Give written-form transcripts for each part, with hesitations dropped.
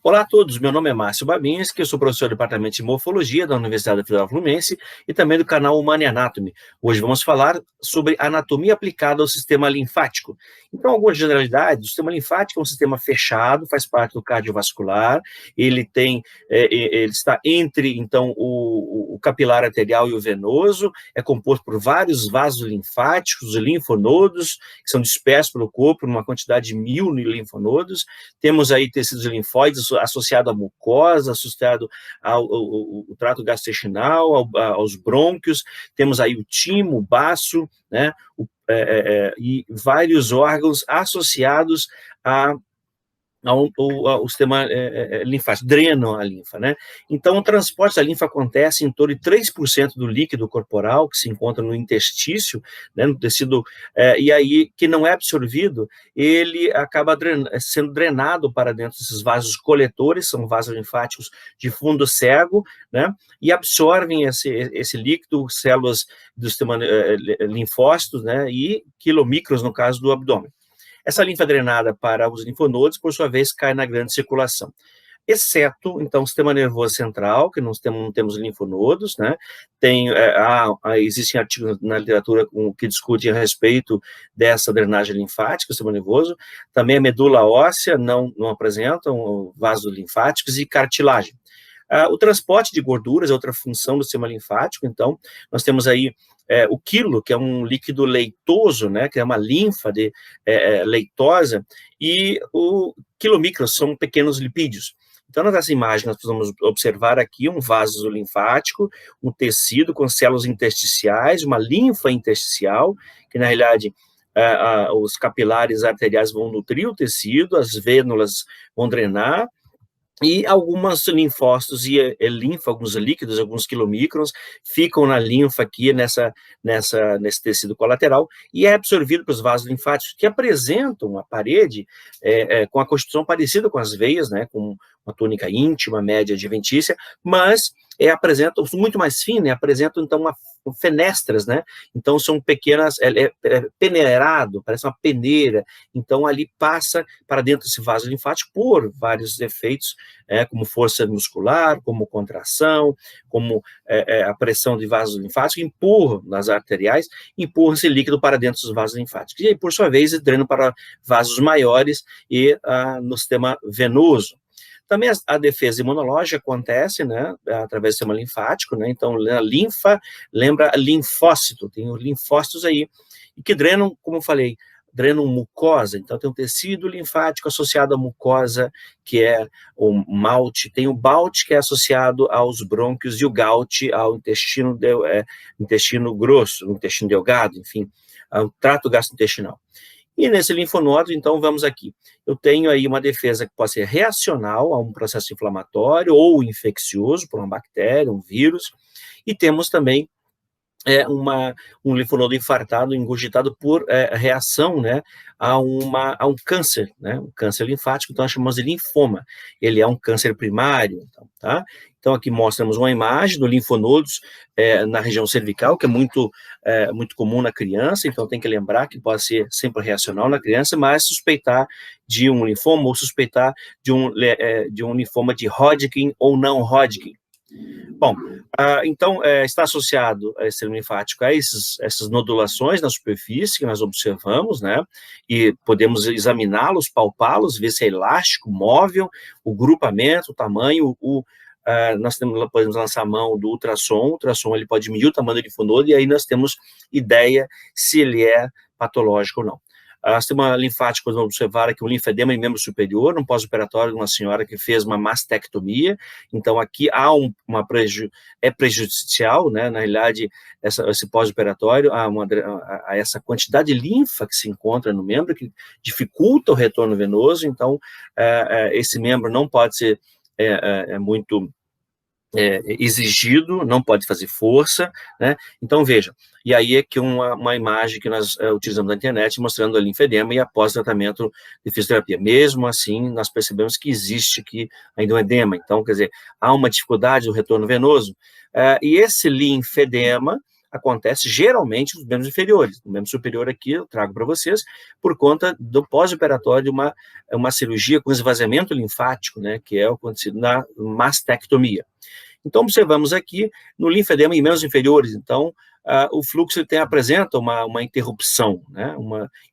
Olá a todos, meu nome é Márcio Babinski, eu sou professor do Departamento de Morfologia da Universidade Federal Fluminense e também do canal Humana Anatomy. Hoje vamos falar sobre anatomia aplicada ao sistema linfático. Então, algumas generalidades: o sistema linfático é um sistema fechado, faz parte do cardiovascular, ele está entre, então, o capilar arterial e o venoso, é composto por vários vasos linfáticos, linfonodos, que são dispersos pelo corpo, numa quantidade de 1000 linfonodos. Temos aí tecidos linfóides associado à mucosa, associado ao trato gastrointestinal, aos brônquios. Temos aí o timo, o baço, né, e vários órgãos associados ao sistema linfático, drenam a linfa, né? Então, o transporte da linfa acontece em torno de 3% do líquido corporal que se encontra no intestício, né, no tecido, e aí, que não é absorvido, ele acaba sendo drenado para dentro desses vasos coletores, são vasos linfáticos de fundo cego, né, e absorvem esse líquido, células do sistema linfócitos, né, e quilomicros, no caso do abdômen. Essa linfa drenada para os linfonodos, por sua vez, cai na grande circulação. Exceto, então, o sistema nervoso central, que não temos linfonodos, né? Existem artigos na literatura que discutem a respeito dessa drenagem linfática, o sistema nervoso. Também a medula óssea não apresentam vasos linfáticos e cartilagem. O transporte de gorduras é outra função do sistema linfático. Então, nós temos aí o quilo, que é um líquido leitoso, né, que é uma linfa leitosa, e o quilomicros são pequenos lipídios. Então, nessa imagem, nós precisamos observar aqui um vaso linfático, um tecido com células intersticiais, uma linfa intersticial, que na realidade os capilares arteriais vão nutrir o tecido, as vênulas vão drenar, e alguns linfócitos e linfa, alguns líquidos, alguns quilomicrons, ficam na linfa aqui, nesse tecido colateral, e é absorvido pelos vasos linfáticos, que apresentam a parede com a constituição parecida com as veias, né, com uma túnica íntima, média, adventícia, mas apresentam, muito mais fina, apresentam, então, fenestras, né, então são pequenas, peneirado, parece uma peneira, então ali passa para dentro desse vaso linfático por vários efeitos, como força muscular, como contração, como a pressão de vasos linfáticos, empurra nas arteriais, empurra esse líquido para dentro dos vasos linfáticos, e aí, por sua vez, drena para vasos maiores e no sistema venoso. Também a defesa imunológica acontece, né, através do sistema linfático, né, então a linfa lembra linfócito, tem os linfócitos aí, e que drenam, como eu falei, drenam mucosa, então tem um tecido linfático associado à mucosa, que é o malte, tem o Balt, que é associado aos brônquios, e o Gout ao intestino grosso, intestino delgado, enfim, ao trato gastrointestinal. E nesse linfonodo, então, vamos aqui. Eu tenho aí uma defesa que pode ser reacional a um processo inflamatório ou infeccioso por uma bactéria, um vírus, e temos também um linfonodo infartado, ingurgitado por reação, né, a um câncer, né, um câncer linfático, então nós chamamos de linfoma. Ele é um câncer primário, então, tá? Então aqui mostramos uma imagem do linfonodos na região cervical, que é muito comum na criança, então tem que lembrar que pode ser sempre reacional na criança, mas suspeitar de um linfoma ou suspeitar de um linfoma de Hodgkin ou não Hodgkin. Bom, então, está associado a esse linfático a essas nodulações na superfície que nós observamos, né, e podemos examiná-los, palpá-los, ver se é elástico, móvel, o grupamento, o tamanho, nós podemos lançar a mão do ultrassom. O ultrassom ele pode medir o tamanho do linfonodo, e aí nós temos ideia se ele é patológico ou não. O sistema linfático, vamos observar aqui um linfedema em membro superior, um pós-operatório de uma senhora que fez uma mastectomia, então aqui há prejudicial, né, na realidade, esse pós-operatório, há essa quantidade de linfa que se encontra no membro, que dificulta o retorno venoso, então esse membro não pode ser muito exigido, não pode fazer força, né? Então veja, e aí é que uma imagem que nós utilizamos na internet mostrando a linfedema e após tratamento de fisioterapia. Mesmo assim, nós percebemos que existe aqui ainda um edema, então, quer dizer, há uma dificuldade do retorno venoso, e esse linfedema acontece geralmente nos membros inferiores. No membro superior aqui eu trago para vocês, por conta do pós-operatório de uma cirurgia com esvaziamento linfático, né, que é acontecido na mastectomia. Então, observamos aqui no linfedema em membros inferiores, então, o fluxo apresenta uma interrupção, né?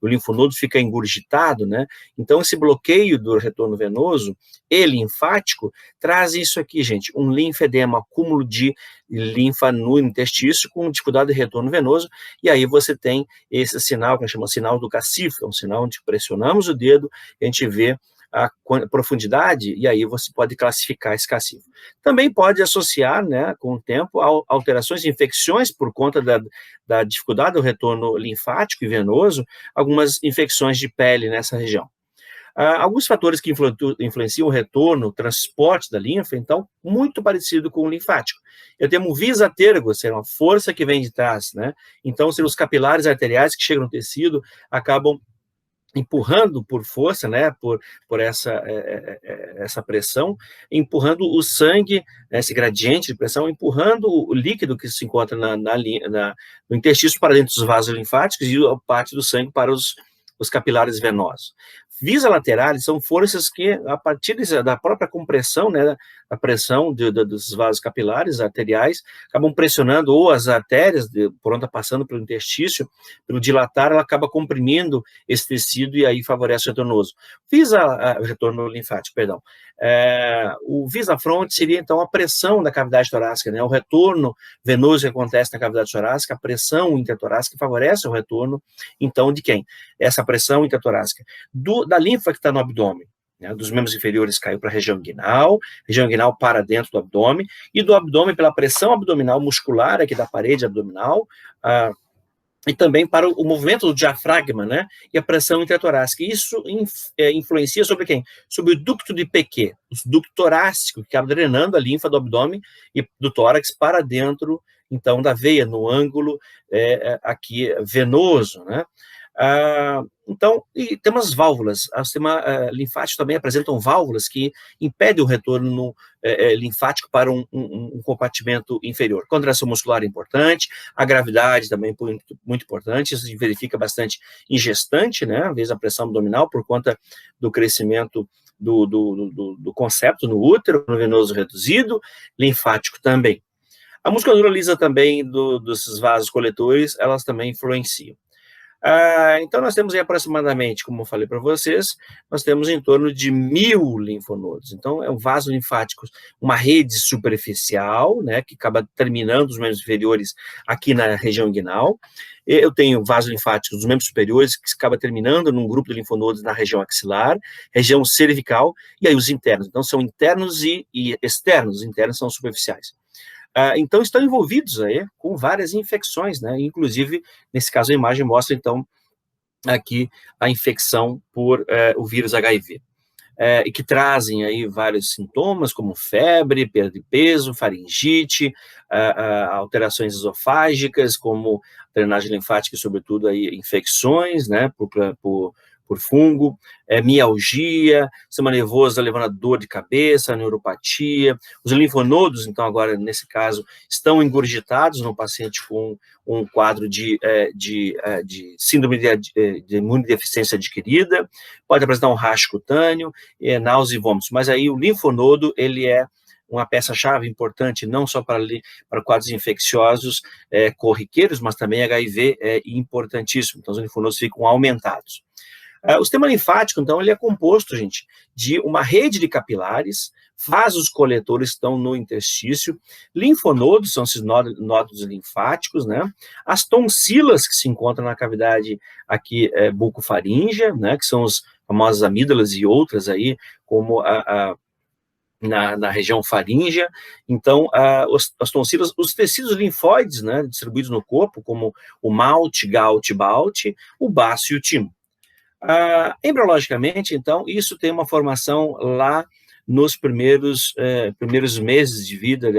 O linfonodo fica engurgitado, né? Então, esse bloqueio do retorno venoso e linfático traz isso aqui, gente, um linfedema, acúmulo de linfa no intestício com dificuldade de retorno venoso, e aí você tem esse sinal, que a gente chama de sinal do cacifo, é um sinal onde pressionamos o dedo e a gente vê a profundidade, e aí você pode classificar esse cacifo. Também pode associar, né, com o tempo, alterações, infecções por conta da dificuldade do retorno linfático e venoso, algumas infecções de pele nessa região. Alguns fatores que influenciam o retorno, o transporte da linfa, então, muito parecido com o linfático. Eu tenho um vis atergo, seja, uma força que vem de trás, né? Então, os capilares arteriais que chegam no tecido acabam empurrando por força, né, por essa pressão, empurrando o sangue, esse gradiente de pressão, empurrando o líquido que se encontra no intestino para dentro dos vasos linfáticos e a parte do sangue para os capilares venosos. Visa laterais são forças que, a partir da própria compressão, né, a pressão dos vasos capilares arteriais, acabam pressionando ou as artérias, por onde está passando pelo intestino, pelo dilatar, ela acaba comprimindo esse tecido e aí favorece o retornoso. O retorno linfático, perdão. O visa fronte seria, então, a pressão da cavidade torácica, né, o retorno venoso que acontece na cavidade torácica, a pressão intertorácica favorece o retorno, então, de quem? Essa pressão intertorácica. Da linfa que está no abdômen, né, dos membros inferiores caiu para a região inguinal para dentro do abdômen, e do abdômen pela pressão abdominal muscular aqui da parede abdominal, e também para o movimento do diafragma, né, e a pressão intertorácica. Isso influencia sobre quem? Sobre o ducto de Pequet, o ducto torácico, que acaba drenando a linfa do abdômen e do tórax para dentro, então, da veia, no ângulo aqui venoso, né. Então, e temos válvulas, o sistema linfático também apresentam válvulas que impedem o retorno linfático para um compartimento inferior. Contração muscular é importante, a gravidade também é muito importante, isso se verifica bastante em gestante, né, às vezes a pressão abdominal por conta do crescimento do concepto no útero, no venoso reduzido, linfático também. A musculatura lisa também dos vasos coletores, elas também influenciam. Então, nós temos aí aproximadamente, como eu falei para vocês, nós temos em torno de 1000 linfonodos. Então, é um vaso linfático, uma rede superficial, né, que acaba terminando os membros inferiores aqui na região inguinal. Eu tenho vasos linfáticos dos membros superiores, que acaba terminando num grupo de linfonodos na região axilar, região cervical, e aí os internos. Então, são internos e externos. Os internos são superficiais. Então, estão envolvidos aí com várias infecções, né? Inclusive, nesse caso, a imagem mostra, então, aqui a infecção por o vírus HIV, e que trazem aí vários sintomas, como febre, perda de peso, faringite, alterações esofágicas, como drenagem linfática e, sobretudo, aí, infecções, né, por fungo, mialgia, sistema nervoso levando a dor de cabeça, neuropatia. Os linfonodos, então, agora, nesse caso, estão engurgitados no paciente com um quadro de síndrome de imunodeficiência adquirida, pode apresentar um racho cutâneo, náusea e vômitos, mas aí o linfonodo, ele é uma peça-chave importante, não só para quadros infecciosos corriqueiros, mas também HIV é importantíssimo, então os linfonodos ficam aumentados. O sistema linfático, então, ele é composto, gente, de uma rede de capilares, vasos coletores estão no interstício, linfonodos, são esses nódulos linfáticos, né, as tonsilas que se encontram na cavidade aqui bucofaríngea, né, que são as famosas amígdalas e outras aí, como na região faríngea. Então, as tonsilas, os tecidos linfóides, né, distribuídos no corpo, como o malte, galte, balte, o baço e o timo. Embriologicamente, então, isso tem uma formação lá nos primeiros meses de vida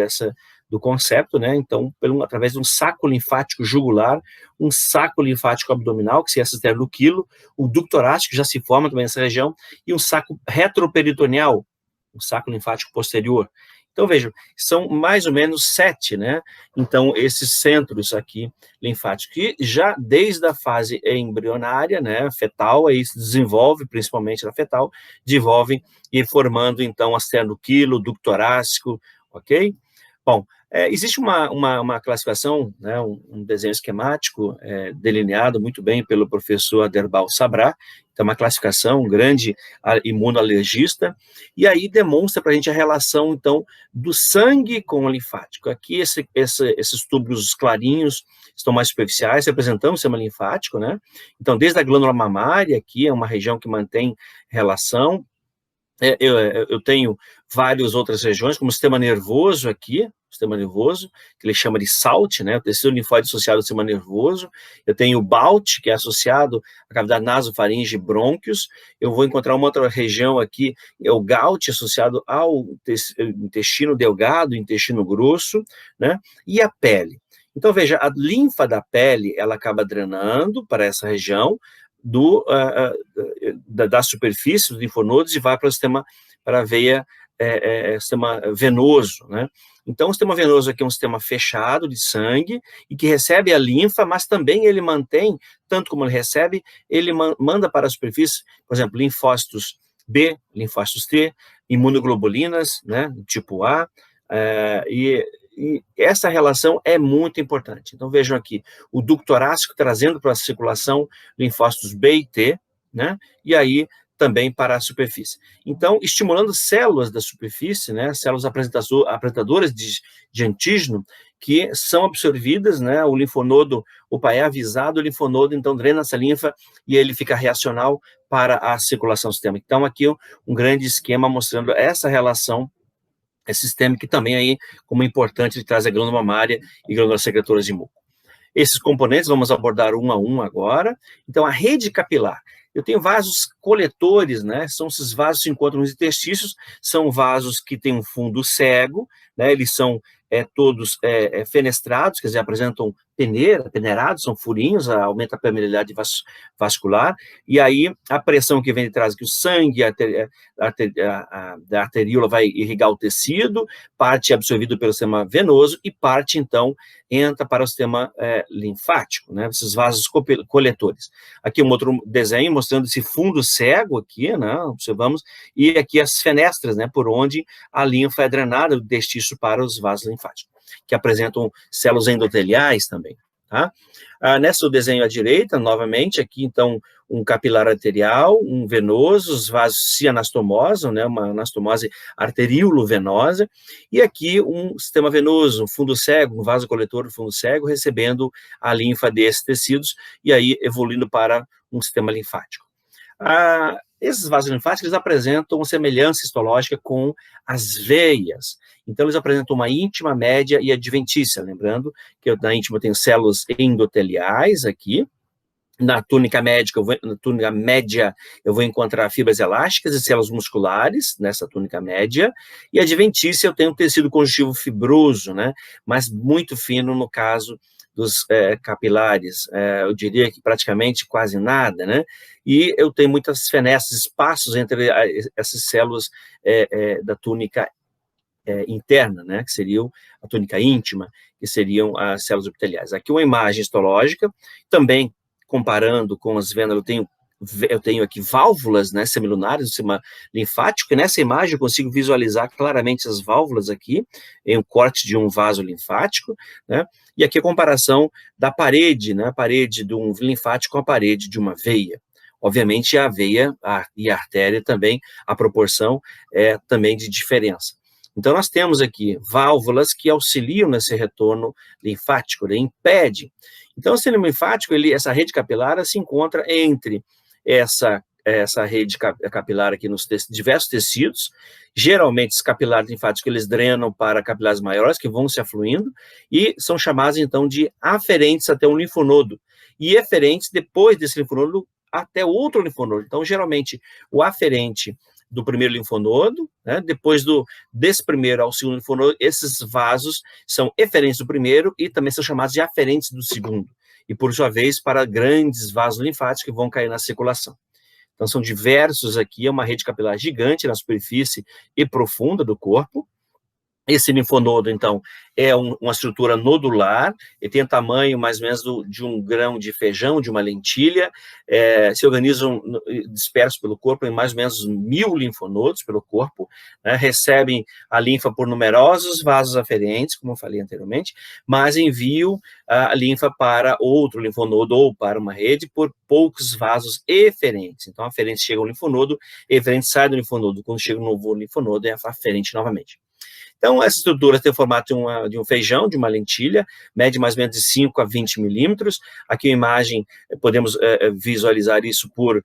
do concepto, né? Então, através de um saco linfático jugular, um saco linfático abdominal, que se é no quilo, o ducto torácico já se forma também nessa região, e um saco retroperitoneal, um saco linfático posterior. Então, vejam, são mais ou menos 7, né? Então, esses centros aqui linfáticos, que já desde a fase embrionária, né, fetal, aí se desenvolve, principalmente na fetal, desenvolvem e formando, então, asteroquilo, ducto torácico, ok? Bom, existe uma classificação, né, um desenho esquemático delineado muito bem pelo professor Aderbal Sabra, então uma classificação, um grande imunoalergista, e aí demonstra para a gente a relação, então, do sangue com o linfático. Aqui esses tubos clarinhos estão mais superficiais, representando o sistema linfático, né? Então, desde a glândula mamária, aqui é uma região que mantém relação. Eu tenho várias outras regiões, como o sistema nervoso aqui, sistema nervoso, que ele chama de SALT, né, o tecido linfóide associado ao sistema nervoso. Eu tenho o BALT, que é associado à cavidade nasofaringe e brônquios. Eu vou encontrar uma outra região aqui, é o GALT, associado ao intestino delgado, intestino grosso, né, e a pele. Então, veja, a linfa da pele, ela acaba drenando para essa região, da superfície dos linfonodos e vai para o sistema, para a veia, sistema venoso, né? Então, o sistema venoso aqui é um sistema fechado de sangue e que recebe a linfa, mas também ele mantém, tanto como ele recebe, ele manda para a superfície, por exemplo, linfócitos B, linfócitos T, imunoglobulinas, né, tipo A, e essa relação é muito importante. Então, vejam aqui, o ducto torácico trazendo para a circulação linfócitos B e T, né? E aí também para a superfície. Então, estimulando células da superfície, né? Células apresentadoras de antígeno, que são absorvidas, né? O linfonodo, opa, é avisado, o linfonodo, então, drena essa linfa e ele fica reacional para a circulação sistêmica. Então, aqui um grande esquema mostrando essa relação sistêmica, que também aí, como importante, ele traz a glândula mamária e glândulas secretoras de muco. Esses componentes vamos abordar um a um agora. Então, a rede capilar. Eu tenho vasos coletores, né? São esses vasos que se encontram nos interstícios, são vasos que têm um fundo cego, né? Eles são todos fenestrados, quer dizer, apresentam peneirados, são furinhos, aumenta a permeabilidade vascular, e aí a pressão que vem de trás, que o sangue, da arteríola vai irrigar o tecido, parte é absorvido pelo sistema venoso e parte, então, entra para o sistema linfático, né, esses vasos coletores. Aqui um outro desenho mostrando esse fundo cego aqui, né, observamos, e aqui as fenestras, né, por onde a linfa é drenada do intestino para os vasos linfáticos, que apresentam células endoteliais também, tá? Nesse desenho à direita, novamente, aqui, então, um capilar arterial, um venoso, os vasos se anastomosam, né, uma anastomose arteríolo-venosa, e aqui um sistema venoso, um fundo cego, um vaso coletor do fundo cego, recebendo a linfa desses tecidos, e aí evoluindo para um sistema linfático. Esses vasos linfáticos, eles apresentam uma semelhança histológica com as veias. Então, eles apresentam uma íntima, média e adventícia. Lembrando que na íntima eu tenho células endoteliais aqui. Na túnica média, eu vou encontrar fibras elásticas e células musculares, nessa túnica média. E a adventícia, eu tenho um tecido conjuntivo fibroso, né? Mas muito fino no caso dos capilares, eu diria que praticamente quase nada, né? E eu tenho muitas fenestras, espaços entre essas células da túnica interna, né? Que seriam a túnica íntima, que seriam as células epiteliais. Aqui uma imagem histológica, também comparando com as venas, eu tenho aqui válvulas, né, semilunares do sistema linfático, e nessa imagem eu consigo visualizar claramente as válvulas aqui, em um corte de um vaso linfático, né, e aqui a comparação da parede, né, a parede de um linfático com a parede de uma veia. Obviamente a veia e a artéria também, a proporção é também de diferença. Então nós temos aqui válvulas que auxiliam nesse retorno linfático, né, impede. Então, o sistema linfático, essa rede capilar, se encontra entre essa rede capilar aqui nos diversos tecidos. Geralmente, os capilares linfáticos, eles drenam para capilares maiores, que vão se afluindo, e são chamados, então, de aferentes até um linfonodo, e eferentes, depois desse linfonodo, até outro linfonodo. Então, geralmente, o aferente do primeiro linfonodo, né, depois desse primeiro ao segundo linfonodo, esses vasos são eferentes do primeiro e também são chamados de aferentes do segundo, e por sua vez para grandes vasos linfáticos que vão cair na circulação. Então são diversos aqui, é uma rede capilar gigante na superfície e profunda do corpo, Esse linfonodo, então, é uma estrutura nodular, ele tem o tamanho mais ou menos de um grão de feijão, de uma lentilha, se organizam dispersos pelo corpo em mais ou menos 1000 linfonodos pelo corpo, né, recebem a linfa por numerosos vasos aferentes, como eu falei anteriormente, mas enviam a linfa para outro linfonodo ou para uma rede por poucos vasos eferentes. Então, aferente chega ao linfonodo, eferente sai do linfonodo, quando chega um novo linfonodo, é aferente novamente. Então, essa estrutura tem o formato de um feijão, de uma lentilha, mede mais ou menos de 5 a 20 milímetros. Aqui a imagem, podemos visualizar isso por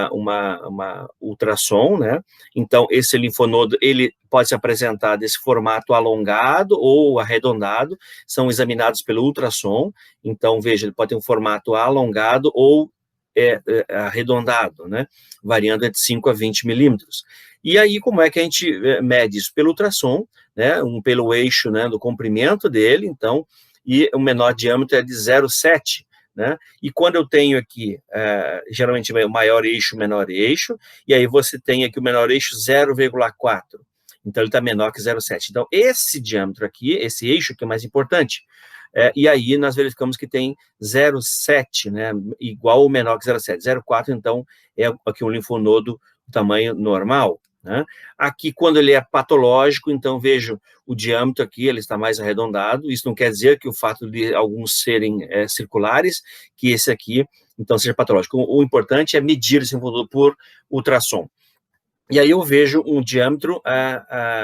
uma ultrassom, né? Então, esse linfonodo, ele pode se apresentar desse formato alongado ou arredondado, são examinados pelo ultrassom. Então, veja, ele pode ter um formato alongado ou arredondado, né? Variando entre 5 a 20 milímetros. E aí, como é que a gente mede isso? Pelo ultrassom, né, pelo eixo, né, do comprimento dele, então, e o menor diâmetro é de 0,7, né, e quando eu tenho aqui, geralmente, o maior eixo, o menor eixo, e aí você tem aqui o menor eixo 0,4, então ele está menor que 0,7. Então, esse diâmetro aqui, esse eixo aqui é mais importante, e aí nós verificamos que tem 0,7, né, igual ou menor que 0,7. 0,4, então, é aqui um linfonodo do tamanho normal, né? Aqui, quando ele é patológico, então vejo o diâmetro aqui, ele está mais arredondado. Isso não quer dizer que o fato de alguns serem circulares, que esse aqui, então, seja patológico. O importante é medir esse linfonodo por ultrassom. E aí eu vejo um diâmetro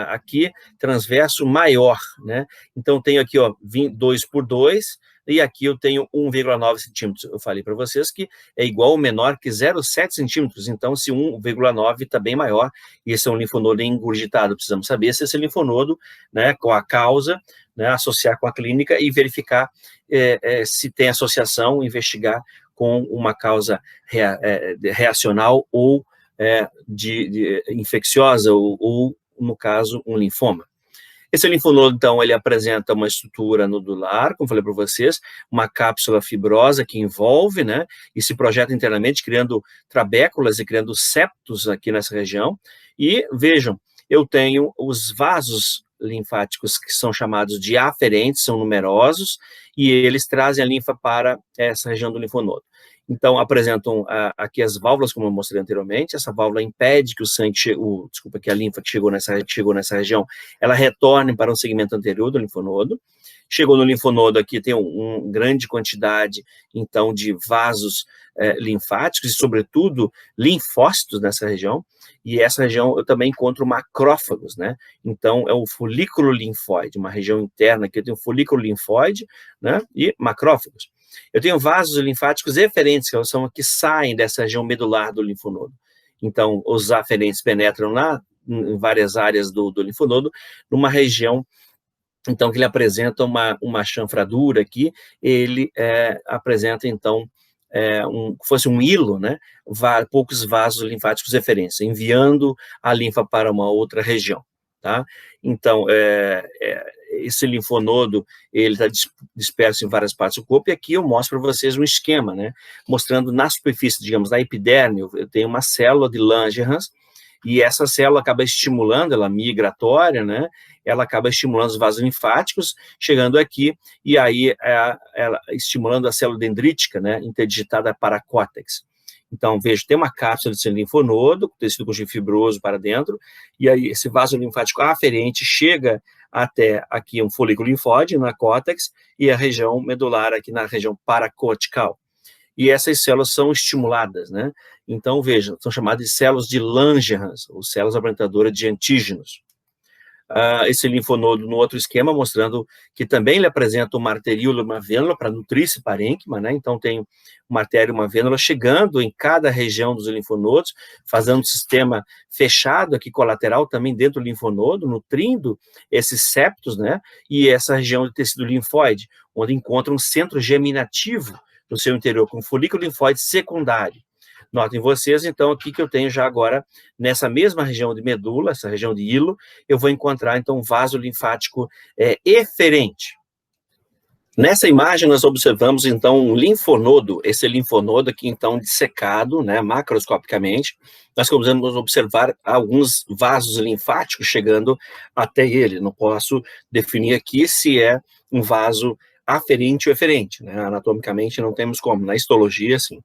aqui transverso maior, né? Então, tenho aqui, ó, 2 por 2, e aqui eu tenho 1,9 centímetros. Eu falei para vocês que é igual ou menor que 0,7 centímetros. Então, se 1,9 está bem maior, e esse é um linfonodo engurgitado, precisamos saber se esse linfonodo, né, com a causa, né, associar com a clínica e verificar se tem associação, investigar com uma causa reacional ou infecciosa ou, no caso, um linfoma. Esse linfonodo, então, ele apresenta uma estrutura nodular, como falei para vocês, uma cápsula fibrosa que envolve, né, e se projeta internamente, criando trabéculas e criando septos aqui nessa região. E, vejam, eu tenho os vasos linfáticos que são chamados de aferentes, são numerosos, e eles trazem a linfa para essa região do linfonodo. Então, apresentam aqui as válvulas, como eu mostrei anteriormente. Essa válvula impede que o sangue, que a linfa que chegou nessa região, ela retorne para um segmento anterior do linfonodo. Chegou no linfonodo aqui, tem uma grande quantidade, então, de vasos linfáticos e, sobretudo, linfócitos nessa região. E essa região eu também encontro macrófagos, né? Então, é o folículo linfóide, uma região interna que tem um folículo linfóide, né? E macrófagos. Eu tenho vasos linfáticos eferentes, que são que saem dessa região medular do linfonodo. Então, os aferentes penetram lá, em várias áreas do linfonodo, numa região, então, que ele apresenta uma chanfradura aqui, ele apresenta, então, fosse um hilo, né, poucos vasos linfáticos eferentes, enviando a linfa para uma outra região, tá? Então, esse linfonodo, ele está disperso em várias partes do corpo, e aqui eu mostro para vocês um esquema, né, mostrando na superfície, digamos, na epiderme, eu tenho uma célula de Langerhans, e essa célula acaba estimulando, ela migratória, né, ela acaba estimulando os vasos linfáticos, chegando aqui, e aí ela estimulando a célula dendrítica, né, interdigitada para córtex. Então, veja, tem uma cápsula de linfonodo, tecido conjuntivo fibroso para dentro, e aí esse vaso linfático aferente chega até aqui um folículo linfóide na córtex e a região medular aqui na região paracortical. E essas células são estimuladas, né? Então, veja, são chamadas de células de Langerhans, ou células apresentadoras de antígenos. Esse linfonodo no outro esquema, mostrando que também ele apresenta uma arteríola e uma vênula para nutrir esse parênquima, né? Então, tem uma artéria e uma vênula chegando em cada região dos linfonodos, fazendo um sistema fechado aqui colateral também dentro do linfonodo, nutrindo esses septos, né? E essa região de tecido linfóide, onde encontra um centro geminativo no seu interior, com folículo linfóide secundário. Notem vocês, então, aqui que eu tenho já agora, nessa mesma região de medula, essa região de hilo, eu vou encontrar, então, um vaso linfático eferente. Nessa imagem, nós observamos, então, um linfonodo, esse linfonodo aqui, então, dissecado, né, macroscopicamente, nós podemos observar alguns vasos linfáticos chegando até ele. Não posso definir aqui se é um vaso aferente ou eferente, né, anatomicamente não temos como, na histologia, sim.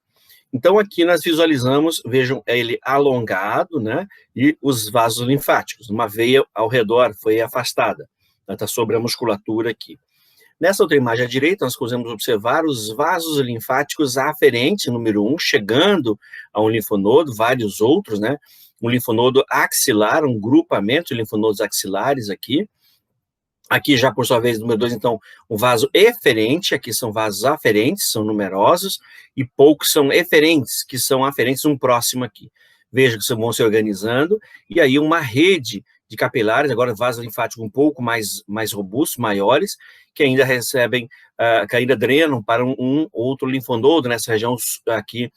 Então, aqui nós visualizamos, vejam, ele alongado, né, e os vasos linfáticos, uma veia ao redor foi afastada, está sobre a musculatura aqui. Nessa outra imagem à direita, nós conseguimos observar os vasos linfáticos aferentes, número 1, chegando a um linfonodo, vários outros, né? Um linfonodo axilar, um grupamento de linfonodos axilares aqui. Aqui já, por sua vez, número 2, então, um vaso eferente, aqui são vasos aferentes, são numerosos, e poucos são eferentes, que são aferentes um próximo aqui. Veja que vão se organizando, e aí uma rede de capilares, agora vasos linfáticos um pouco mais robustos, maiores, que ainda recebem, que ainda drenam para um outro linfonodo nessa região aqui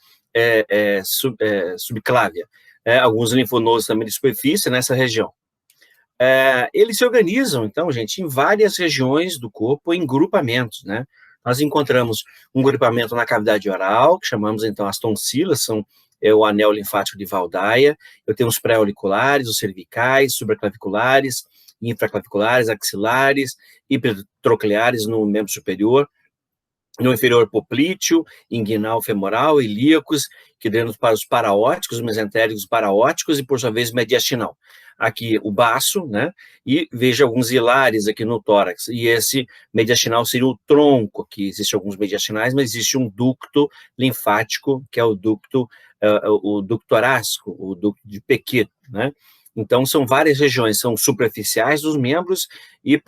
subclávia. Alguns linfonodos também de superfície nessa região. Eles se organizam, então, gente, em várias regiões do corpo, em grupamentos, né? Nós encontramos um grupamento na cavidade oral, que chamamos, então, as tonsilas, são o anel linfático de Waldeyer. Eu tenho os pré-auriculares, os cervicais, supraclaviculares, infraclaviculares, axilares, hipertrocleares no membro superior, no inferior poplíteo, inguinal femoral, ilíacos, que drenam para os paraóticos, os mesentéricos paraóticos e, por sua vez, mediastinal. Aqui o baço, né, e veja alguns hilares aqui no tórax, e esse mediastinal seria o tronco, aqui existem alguns mediastinais, mas existe um ducto linfático, que é o ducto torácico, o ducto de Pequet, né. Então, são várias regiões, são superficiais dos membros e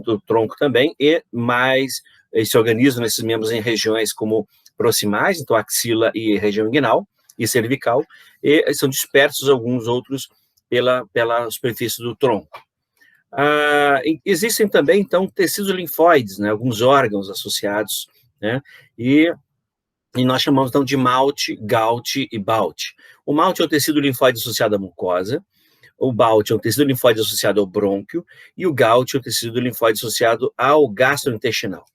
do tronco também, e mais se organizam nesses membros em regiões como proximais, então axila e região inguinal e cervical, e são dispersos alguns outros pela superfície do tronco. Existem também, então, tecidos linfóides, né, alguns órgãos associados, né, e nós chamamos, então, de malte, gaute e baute. O malte é o tecido linfóide associado à mucosa, o baute é um tecido linfóide associado ao brônquio, e o gaute é um tecido linfóide associado ao gastrointestinal.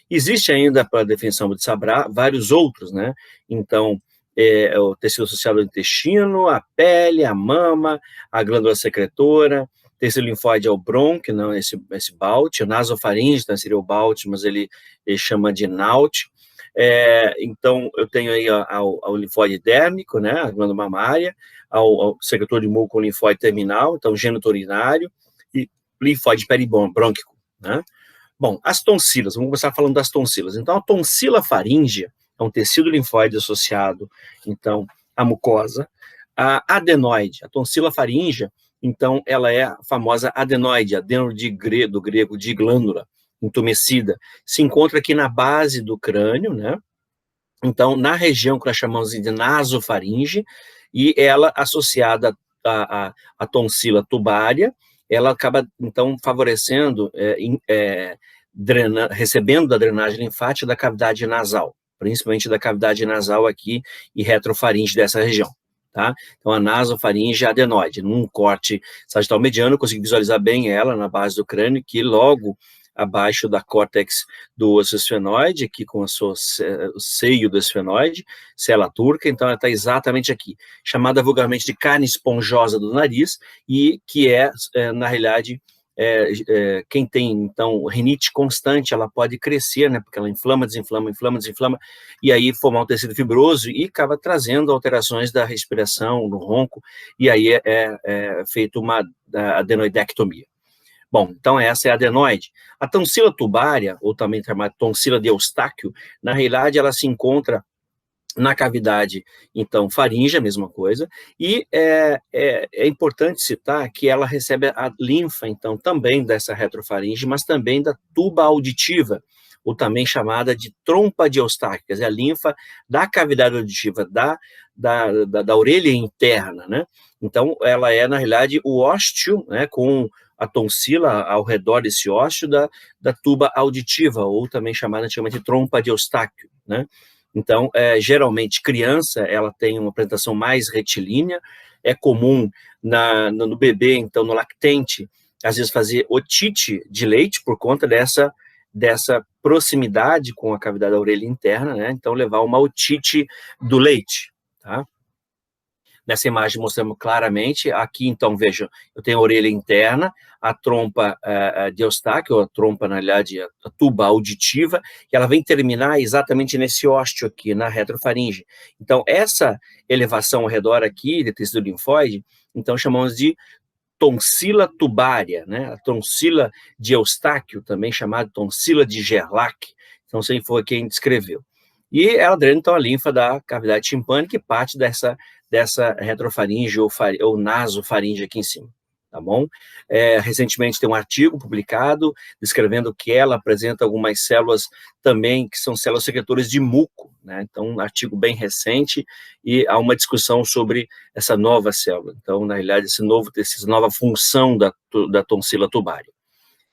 Existe ainda, para a definição de Sabra, vários outros, né? Então, o tecido associado ao intestino, a pele, a mama, a glândula secretora, tecido linfóide ao brônquio, não esse baute, a nasofaringe, então seria o baute, mas ele chama de naute. Então, eu tenho aí ao linfóide dérmico, né, a glândula mamária, ao secretor de muco com linfóide terminal, então geniturinário, e linfóide peribrônquico, né? Bom, as tonsilas, vamos começar falando das tonsilas. Então, a tonsila faríngea é um tecido linfóide associado, então, à mucosa. A adenoide, a tonsila faríngea, então, ela é a famosa adenoide, adeno do grego de glândula, entumecida. Se encontra aqui na base do crânio, né? Então, na região que nós chamamos de nasofaringe, e ela associada à tonsila tubária, ela acaba, então, favorecendo, recebendo da drenagem linfática da cavidade nasal, principalmente da cavidade nasal aqui e retrofaringe dessa região, tá? Então, a nasofaringe adenoide, num corte sagital mediano, eu consigo visualizar bem ela na base do crânio, que logo abaixo da córtex do osso esfenoide, aqui com o seio do esfenoide, célula turca, então ela está exatamente aqui, chamada vulgarmente de carne esponjosa do nariz, e que na realidade, quem tem, então, rinite constante, ela pode crescer, né, porque ela inflama, desinflama, e aí formar um tecido fibroso e acaba trazendo alterações da respiração, no ronco, e aí é feita uma adenoidectomia. Bom, então essa é a adenoide. A tonsila tubária, ou também chamada tonsila de Eustáquio, na realidade ela se encontra na cavidade, então, faringe, a mesma coisa, e é importante citar que ela recebe a linfa, então, também dessa retrofaringe, mas também da tuba auditiva, ou também chamada de trompa de Eustáquio, quer dizer, a linfa da cavidade auditiva, da orelha interna, né? Então, ela é, na realidade, o ósteo, né, com a tonsila ao redor desse ósteo da tuba auditiva, ou também chamada antigamente de trompa de Eustáquio, né? Então, geralmente, criança, ela tem uma apresentação mais retilínea, é comum no bebê, então, no lactente, às vezes fazer otite de leite por conta dessa proximidade com a cavidade da orelha interna, né? Então levar uma otite do leite, tá? Nessa imagem mostramos claramente, aqui então, vejam, eu tenho a orelha interna, a trompa de Eustáquio, a trompa, na realidade, a tuba auditiva, e ela vem terminar exatamente nesse ósteo aqui, na retrofaringe. Então, essa elevação ao redor aqui, de tecido linfóide, então chamamos de tonsila tubária, né? A tonsila de Eustáquio, também chamada tonsila de Gerlach, então, isso aí foi quem descreveu. E ela drena, então, a linfa da cavidade timpânica, que parte dessa retrofaringe ou nasofaringe aqui em cima, tá bom? Recentemente tem um artigo publicado descrevendo que ela apresenta algumas células também, que são células secretoras de muco, né? Então, um artigo bem recente, e há uma discussão sobre essa nova célula. Então, na realidade, essa nova função da tonsila tubária.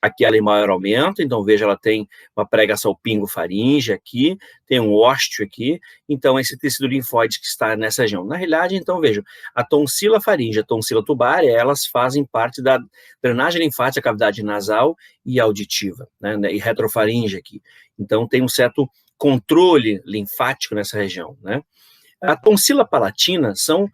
Aqui ela em maior aumento, então veja, ela tem uma prega salpingo-faringe aqui, tem um ósteo aqui, então esse tecido linfóide que está nessa região. Na realidade, então veja, a tonsila faringe, a tonsila tubária, elas fazem parte da drenagem linfática da cavidade nasal e auditiva, né, e retrofaringe aqui. Então tem um certo controle linfático nessa região, né. A tonsila palatina são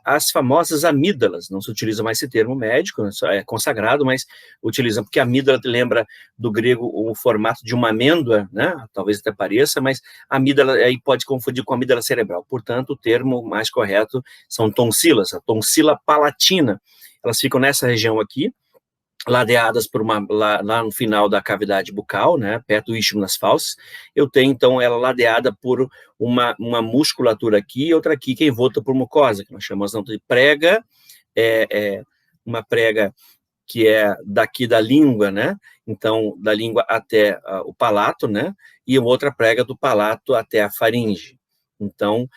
as famosas amígdalas, não se utiliza mais esse termo médico, é consagrado, mas utiliza, porque a amígdala lembra do grego o formato de uma amêndoa, né? Talvez até pareça, mas a amígdala aí pode confundir com a amígdala cerebral. Portanto, o termo mais correto são tonsilas, a tonsila palatina. Elas ficam nessa região aqui, ladeadas por lá no final da cavidade bucal, né, perto do istmo das fauces. Eu tenho, então, ela ladeada por uma musculatura aqui e outra aqui, que é envolta por mucosa, que nós chamamos de prega, uma prega que é daqui da língua, né, então, da língua até o palato, né, e outra prega do palato até a faringe. Então,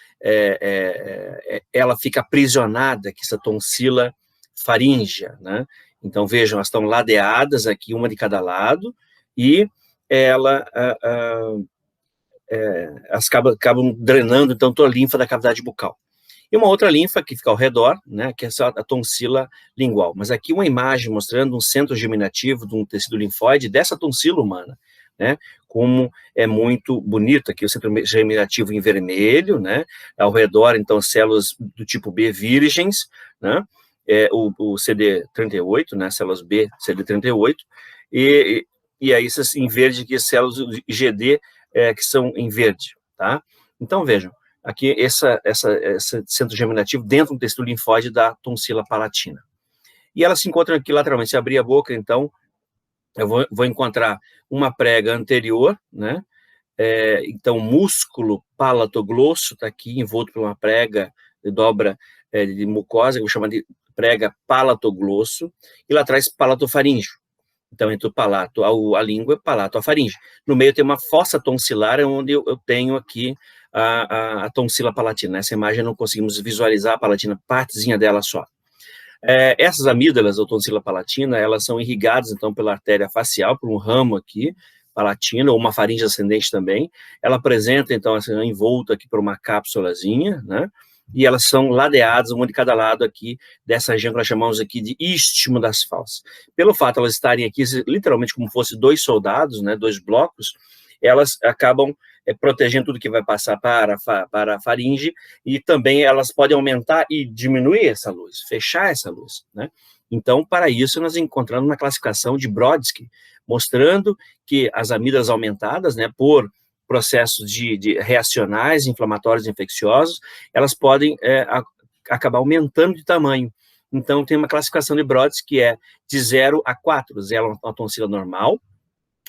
ela fica aprisionada, que essa tonsila faríngea, né. Então, vejam, elas estão ladeadas aqui, uma de cada lado, e elas acabam drenando, então, toda a linfa da cavidade bucal. E uma outra linfa que fica ao redor, né, que é a tonsila lingual. Mas aqui uma imagem mostrando um centro germinativo de um tecido linfóide dessa tonsila humana, né, como é muito bonito aqui o centro germinativo em vermelho, né, ao redor, então, células do tipo B virgens, né, o CD38, né, células B, CD38, e aí essas em verde aqui, células GD, que são em verde, tá? Então, vejam, aqui esse centro germinativo dentro do tecido linfóide da tonsila palatina. E elas se encontram aqui lateralmente. Se abrir a boca, então, eu vou encontrar uma prega anterior, né? Então, o músculo palatoglosso está aqui envolto por uma prega de dobra de mucosa, que eu vou chamar de prega palatoglosso, e lá atrás palatofaríngeo. Então, entre o palato, a língua, palato, a faringe. No meio tem uma fossa tonsilar, onde eu tenho aqui a tonsila palatina. Nessa imagem não conseguimos visualizar a palatina, partezinha dela só. Essas amígdalas, ou tonsila palatina, elas são irrigadas, então, pela artéria facial, por um ramo aqui, palatina, ou uma faringe ascendente também. Ela apresenta, então, essa envolta aqui por uma cápsulazinha, né? E elas são ladeadas, uma de cada lado aqui, dessa região que nós chamamos aqui de istmo das fauces. Pelo fato de elas estarem aqui, literalmente como fossem dois soldados, né, dois blocos, elas acabam protegendo tudo que vai passar para a faringe, e também elas podem aumentar e diminuir essa luz, fechar essa luz, né? Então, para isso, nós encontramos uma classificação de Brodsky, mostrando que as amígdalas aumentadas, né, por processos de reacionais, inflamatórios, infecciosos, elas podem acabar aumentando de tamanho. Então, tem uma classificação de Brodsky que é de 0 a 4, 0 é uma tonsila normal,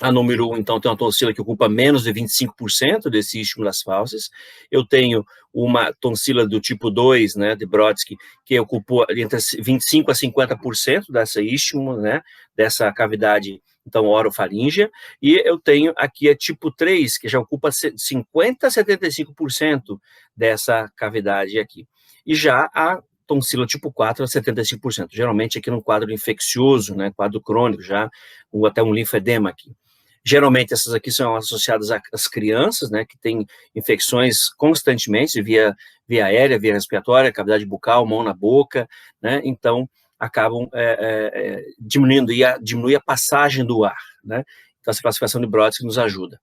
a número 1, então, tem uma tonsila que ocupa menos de 25% desse istmo das fauces. Eu tenho uma tonsila do tipo 2, né, de Brodsky, que ocupou entre 25% a 50% dessa istmo, né, dessa cavidade, então, orofaríngea, e eu tenho aqui a tipo 3, que já ocupa 50% a 75% dessa cavidade aqui. E já a tonsila tipo 4 a 75%, geralmente aqui num quadro infeccioso, né, quadro crônico já, ou até um linfedema aqui. Geralmente essas aqui são associadas às crianças, né, que têm infecções constantemente, via aérea, via respiratória, cavidade bucal, mão na boca, né, então acabam diminuindo, e diminui a passagem do ar, né, então essa classificação de Brodsky nos ajuda.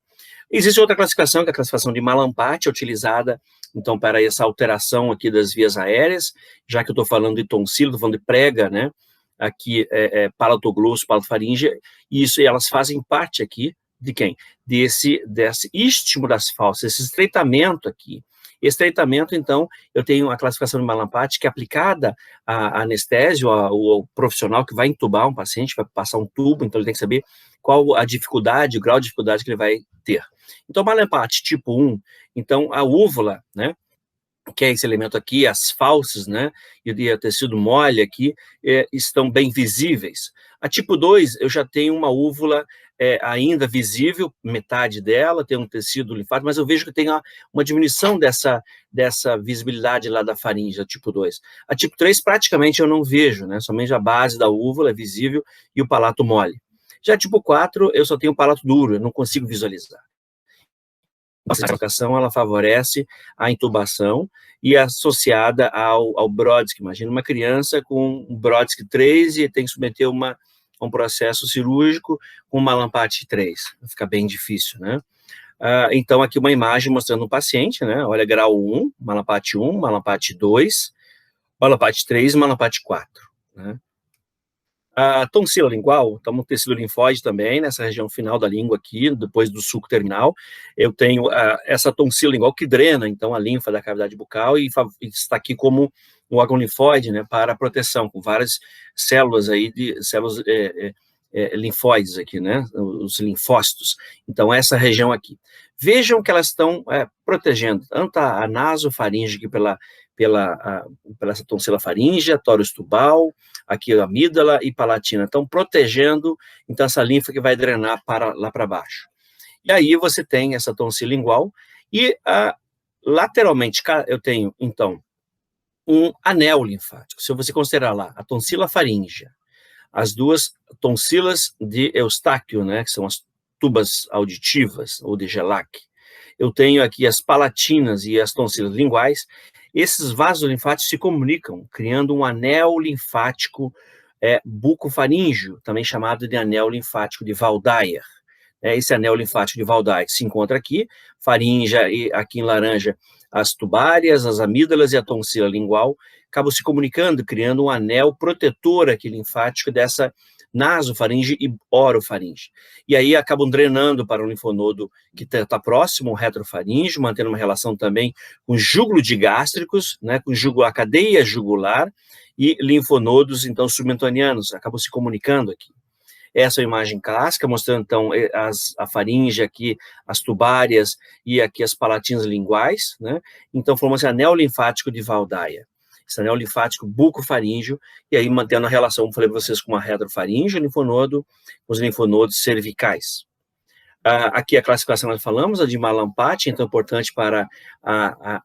Existe outra classificação, que é a classificação de Malampati, utilizada, então, para essa alteração aqui das vias aéreas, já que eu estou falando de tonsilo, estou falando de prega, né, aqui palatoglosso, palatofaringe, e isso, e elas fazem parte aqui de quem? Desse istmo das fauces, esse estreitamento aqui. Esse estreitamento, então, eu tenho a classificação de Malampati, que é aplicada a anestésio, o profissional que vai entubar um paciente, vai passar um tubo, então ele tem que saber qual a dificuldade, o grau de dificuldade que ele vai ter. Então, Malampati tipo 1, então a úvula, né, que é esse elemento aqui, as fauces, né, e o tecido mole aqui, estão bem visíveis. A tipo 2, eu já tenho uma úvula ainda visível, metade dela, tem um tecido linfático, mas eu vejo que tem uma diminuição dessa visibilidade lá da faringe, a tipo 2. A tipo 3, praticamente eu não vejo, né, somente a base da úvula é visível e o palato mole. Já a tipo 4, eu só tenho o palato duro, eu não consigo visualizar. Essa classificação, ela favorece a intubação e associada ao Brodsky. Imagina uma criança com um Brodsky 3 e tem que submeter a um processo cirúrgico com Malampati 3. Fica bem difícil, né? Então, aqui uma imagem mostrando um paciente, né? Olha, grau 1, Malampati 1, Malampati 2, Malampati 3 e Malampati 4, né? A tonsila lingual, então um tecido linfóide também, nessa região final da língua aqui, depois do sulco terminal, eu tenho essa tonsila lingual que drena, então, a linfa da cavidade bucal e está aqui como um órgão linfóide, né, para a proteção, com várias células aí, células linfóides aqui, né, os linfócitos. Então, essa região aqui. Vejam que elas estão protegendo tanto a nasofaringe aqui pela essa tonsila faríngea, tórax tubal, aqui a amígdala e palatina, estão protegendo, então, essa linfa que vai drenar lá para baixo. E aí você tem essa tonsila lingual, e lateralmente eu tenho, então, um anel linfático. Se você considerar lá a tonsila faríngea, as duas tonsilas de Eustáquio, né, que são as tubas auditivas, ou de Gelac, eu tenho aqui as palatinas e as tonsilas linguais. Esses vasos linfáticos se comunicam, criando um anel linfático bucofaríngeo, também chamado de anel linfático de Waldeyer. Esse anel linfático de Waldeyer se encontra aqui, faringe e aqui em laranja as tubárias, as amígdalas e a tonsila lingual, acabam se comunicando, criando um anel protetor aqui linfático dessa nasofaringe e orofaringe. E aí acabam drenando para o linfonodo que está próximo, o retrofaringe, mantendo uma relação também com júgulo-digástricos, né, com a cadeia jugular, e linfonodos, então, submentonianos, acabam se comunicando aqui. Essa é a imagem clássica, mostrando, então, a faringe aqui, as tubárias e aqui as palatinas linguais, né? Então, formou-se anel linfático de Waldeyer. Esse anel linfático bucofaríngeo, e aí mantendo a relação, como falei para vocês, com a retrofaringe, linfonodo, os linfonodos cervicais. Aqui a classificação que nós falamos, a de Malampati, então importante para a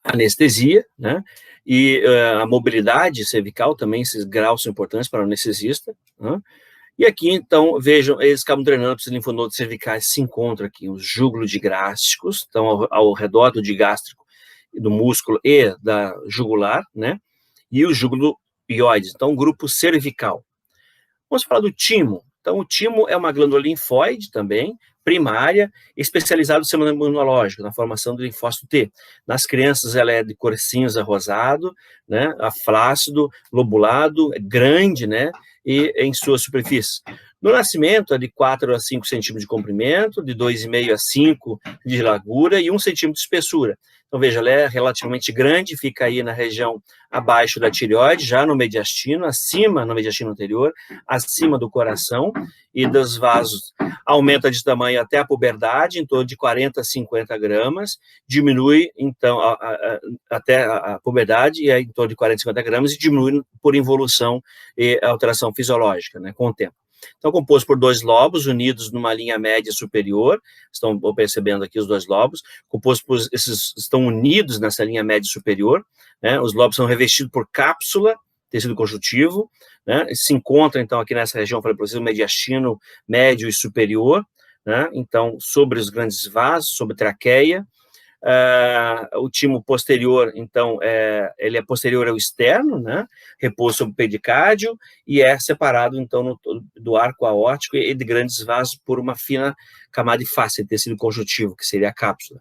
anestesia, né? E a mobilidade cervical também, esses graus são importantes para o anestesista, né? E aqui, então, vejam, eles acabam drenando para os linfonodos cervicais, se encontram aqui os jugulo-digástricos, então ao redor do digástrico, do músculo e da jugular, né? E o jugulo-ióides, então o grupo cervical. Vamos falar do timo. Então, o timo é uma glândula linfóide também, primária, especializada no sistema imunológico, na formação do linfócito T. Nas crianças, ela é de cor cinza rosado, né, flácido, lobulado, grande, né, e em sua superfície. No nascimento, é de 4 a 5 centímetros de comprimento, de 2,5 a 5 de largura e 1 centímetro de espessura. Então, veja, ela é relativamente grande, fica aí na região abaixo da tireoide, já no mediastino, acima, no mediastino anterior, acima do coração e dos vasos. Aumenta de tamanho até a puberdade, em torno de 40 a 50 gramas, diminui, então, até a puberdade, e em torno de 40 a 50 gramas, e diminui por involução e alteração fisiológica, né, com o tempo. Então, composto por 2 lobos unidos numa linha média superior, estão percebendo aqui os 2 lobos, composto por esses, estão unidos nessa linha média superior, né, os lobos são revestidos por cápsula, tecido conjuntivo, né, se encontra, então, aqui nessa região, falei para vocês, o mediastino médio e superior, né, então, sobre os grandes vasos, sobre a traqueia, O timo posterior, então, ele é posterior ao externo, né? Repousa sobre o pedicárdio e é separado, então, do arco aórtico e de grandes vasos por uma fina camada de face de tecido conjuntivo, que seria a cápsula.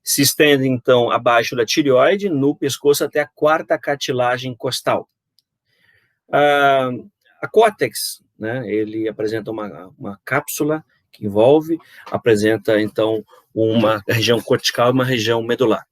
Se estende, então, abaixo da tireoide, no pescoço até a quarta cartilagem costal. A córtex, né, ele apresenta uma cápsula que envolve, apresenta, então, uma região cortical e uma região medular.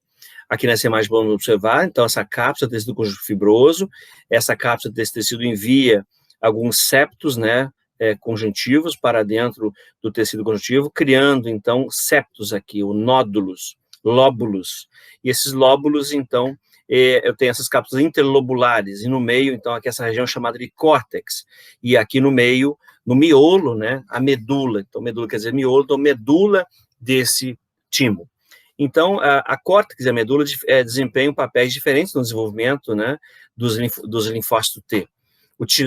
Aqui nessa imagem vamos observar, então, essa cápsula de tecido conjuntivo fibroso, essa cápsula desse tecido envia alguns septos, né, conjuntivos para dentro do tecido conjuntivo, criando, então, septos aqui, ou nódulos, lóbulos, e esses lóbulos, então, eu tenho essas cápsulas interlobulares, e no meio, então, aqui essa região chamada de córtex, e aqui no meio, no miolo, né, a medula, então medula quer dizer miolo, então medula desse timo. Então, a córtex e a medula desempenham papéis diferentes no desenvolvimento, né, dos linfócitos T.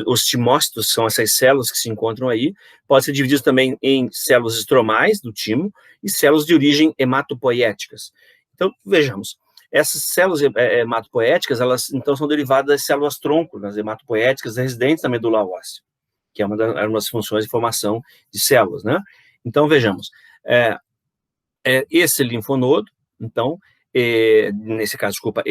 Os timócitos são essas células que se encontram aí, podem ser divididos também em células estromais do timo e células de origem hematopoéticas. Então, vejamos, essas células hematopoéticas, elas, então, são derivadas das células tronco, das hematopoéticas residentes na medula óssea, que é uma das funções de formação de células, né? Então, vejamos, esse linfonodo, então, nesse caso, desculpa,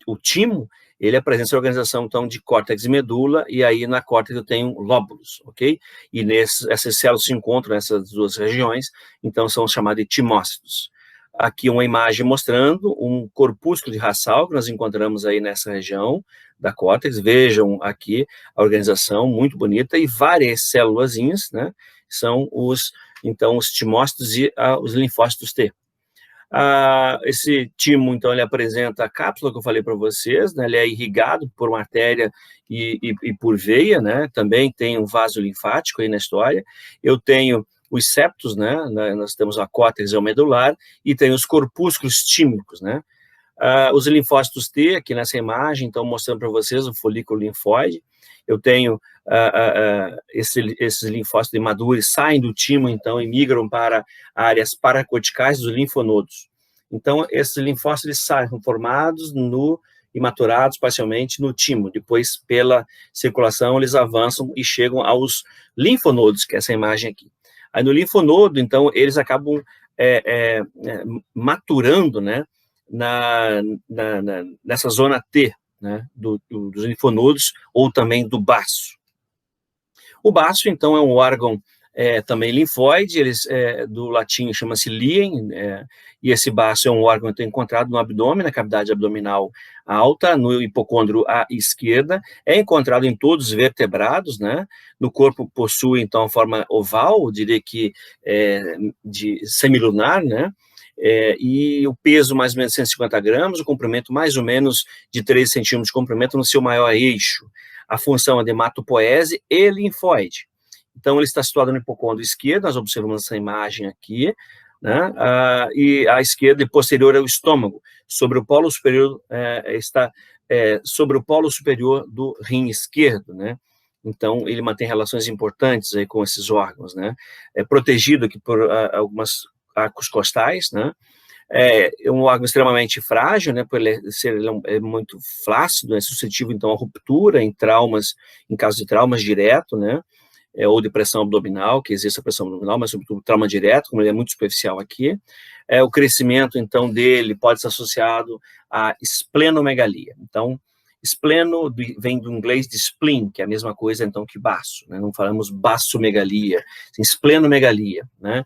o timo, ele apresenta essa organização, então, de córtex e medula, e aí na córtex eu tenho lóbulos, ok? E essas células se encontram nessas duas regiões, então são chamadas de timócitos. Aqui uma imagem mostrando um corpúsculo de Hassall, que nós encontramos aí nessa região da córtex. Vejam aqui a organização, muito bonita, e várias célulazinhas, né? São então, os timócitos e os linfócitos T. Esse timo, então, ele apresenta a cápsula que eu falei para vocês, né? Ele é irrigado por uma artéria e por veia, né? Também tem um vaso linfático aí na história. Eu tenho os septos, né? Nós temos a córtex e o medular, e tem os corpúsculos tímicos, né? Os linfócitos T, aqui nessa imagem, então, mostrando para vocês o folículo linfóide. Eu tenho esses linfócitos imaduros saem do timo, então, e migram para áreas paracorticais dos linfonodos. Então, esses linfócitos eles saem formados e maturados parcialmente no timo. Depois, pela circulação, eles avançam e chegam aos linfonodos, que é essa imagem aqui. Aí, no linfonodo, então, eles acabam maturando, né, nessa zona T, né, dos linfonodos, ou também do baço. O baço, então, é um órgão também linfóide, do latim chama-se lien, e esse baço é um órgão então, encontrado no abdômen, na cavidade abdominal alta, no hipocôndrio à esquerda, é encontrado em todos os vertebrados, né? No corpo possui, então, a forma oval, eu diria que de semilunar, né? E o peso mais ou menos 150 gramas, o comprimento mais ou menos de 13 centímetros de comprimento no seu maior eixo. A função é de hematopoese e linfóide. Então, ele está situado no hipocôndrio esquerdo, nós observamos essa imagem aqui, né? E à esquerda e posterior ao estômago, sobre o polo superior, está sobre o polo superior do rim esquerdo, né? Então, ele mantém relações importantes aí com esses órgãos, né? É protegido aqui por algumas arcos costais, né? É um órgão extremamente frágil, né? Por ele é muito flácido, é suscetível, então, à ruptura em caso de traumas direto, né? Ou de pressão abdominal, que existe a pressão abdominal, mas sobretudo trauma direto, como ele é muito superficial aqui. O crescimento, então, dele pode ser associado à esplenomegalia. Então, espleno vem do inglês de spleen, que é a mesma coisa, então, que baço, né? Não falamos baçomegalia, esplenomegalia, né?